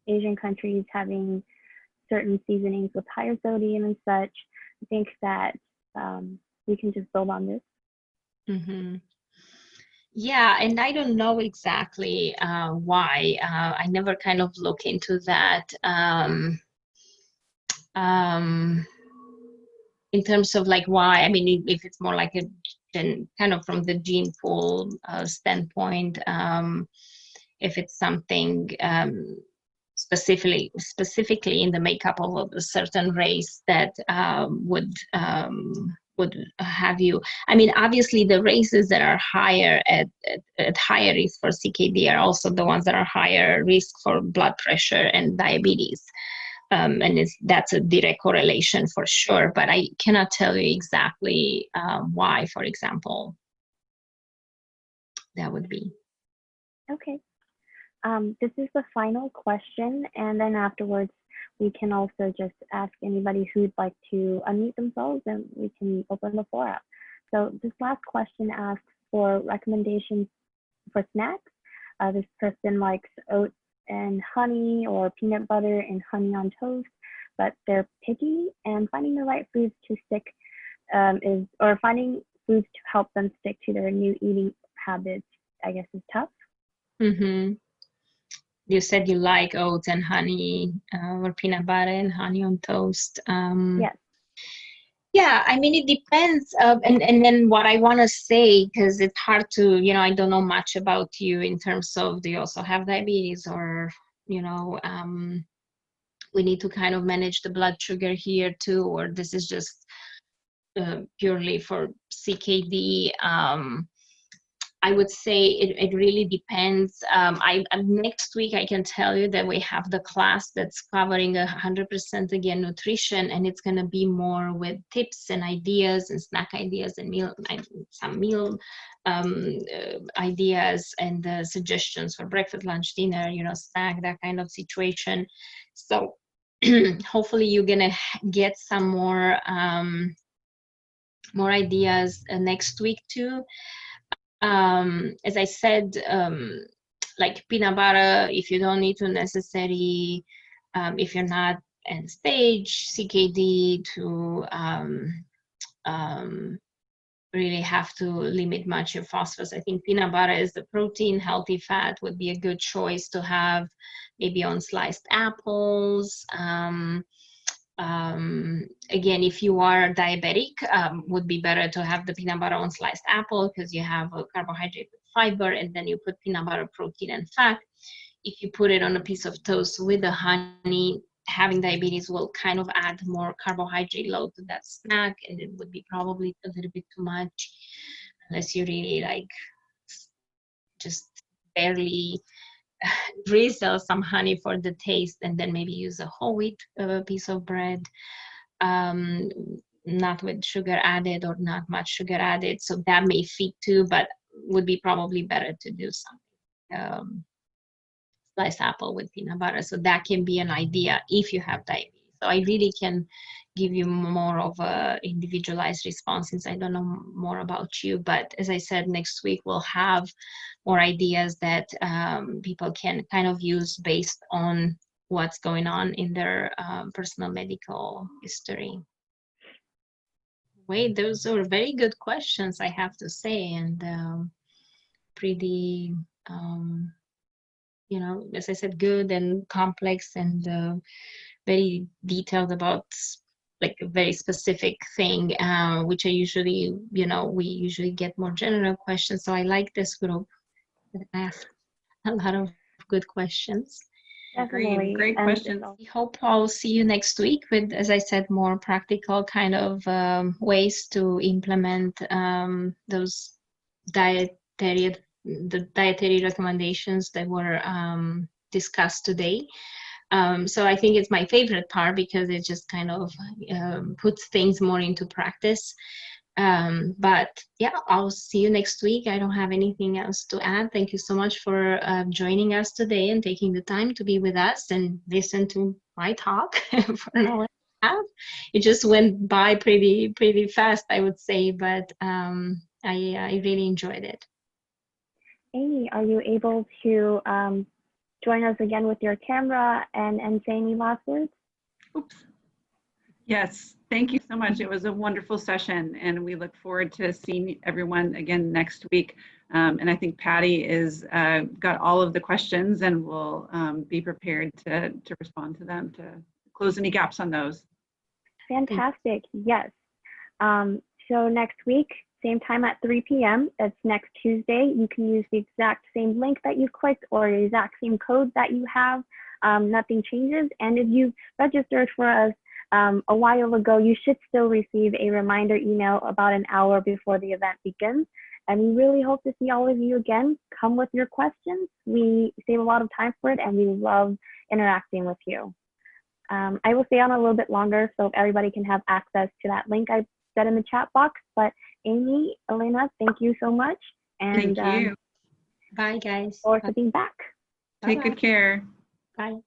Asian countries having certain seasonings with higher sodium and such. I think that we can just build on this. Mm-hmm. Yeah, and I don't know exactly why. I never kind of look into that in terms of like why. I mean, if it's more like kind of from the gene pool standpoint, if it's something specifically in the makeup of a certain race that would have you. I mean, obviously the races that are higher at higher risk for CKD are also the ones that are higher risk for blood pressure and diabetes. And that's a direct correlation for sure, but I cannot tell you exactly why, for example, that would be. Okay. This is the final question, and then afterwards we can also just ask anybody who'd like to unmute themselves and we can open the floor up. So this last question asks for recommendations for snacks. This person likes oats and honey or peanut butter and honey on toast, but they're picky, and finding the right foods to stick finding foods to help them stick to their new eating habits, I guess, is tough. Mm-hmm. You said you like oats and honey, or peanut butter and honey on toast. Yes. Yeah, I mean, it depends. And then what I want to say, because it's hard to, I don't know much about you in terms of, do you also have diabetes, or, we need to kind of manage the blood sugar here too, or this is just purely for CKD. I would say it really depends. Next week, I can tell you that we have the class that's covering 100% again nutrition, and it's going to be more with tips and ideas and snack ideas and some meal ideas and suggestions for breakfast, lunch, dinner, snack, that kind of situation. So hopefully you're going to get some more ideas next week too. As I said, like peanut butter, if you don't need to necessarily, if you're not end stage CKD, to really have to limit much your phosphorus. I think peanut butter is the protein. Healthy fat would be a good choice to have, maybe on sliced apples. Again, if you are diabetic, would be better to have the peanut butter on sliced apple, because you have a carbohydrate with fiber, and then you put peanut butter, protein, and fat. If you put it on a piece of toast with the honey, having diabetes will kind of add more carbohydrate load to that snack, and it would be probably a little bit too much, unless you really like just barely drizzle some honey for the taste, and then maybe use a whole wheat piece of bread, not with sugar added or not much sugar added. So that may fit too, but would be probably better to do something sliced apple with peanut butter. So that can be an idea if you have diabetes. So I really can give you more of a individualized response, since I don't know more about you. But as I said, next week we'll have more ideas that people can kind of use based on what's going on in their personal medical history. Wait, those are very good questions, I have to say, and pretty, as I said, good and complex, and very detailed about like a very specific thing, which I usually, we usually get more general questions. So I like this group that asks a lot of good questions. Definitely. Great questions. We hope I'll see you next week with, as I said, more practical kind of ways to implement those dietary recommendations that were discussed today. So I think it's my favorite part, because it just kind of puts things more into practice. But yeah, I'll see you next week. I don't have anything else to add. Thank you so much for joining us today and taking the time to be with us and listen to my talk for an hour and a half. It just went by pretty fast, I would say, but I really enjoyed it. Amy, are you able to join us again with your camera and say any last words? Oops. Yes, thank you so much. It was a wonderful session, and we look forward to seeing everyone again next week. And I think Patty is got all of the questions, and will be prepared to respond to them, to close any gaps on those. Fantastic. Yes. So next week, same time at 3 p.m. That's next Tuesday. You can use the exact same link that you clicked, or the exact same code that you have. Nothing changes. And if you registered for us a while ago, you should still receive a reminder email about an hour before the event begins. And we really hope to see all of you again. Come with your questions. We save a lot of time for it, and we love interacting with you. I will stay on a little bit longer so everybody can have access to that link I said in the chat box. But Amy, Elena, thank you so much. And thank you. Bye, guys. Forward to being back. Take good care. Bye.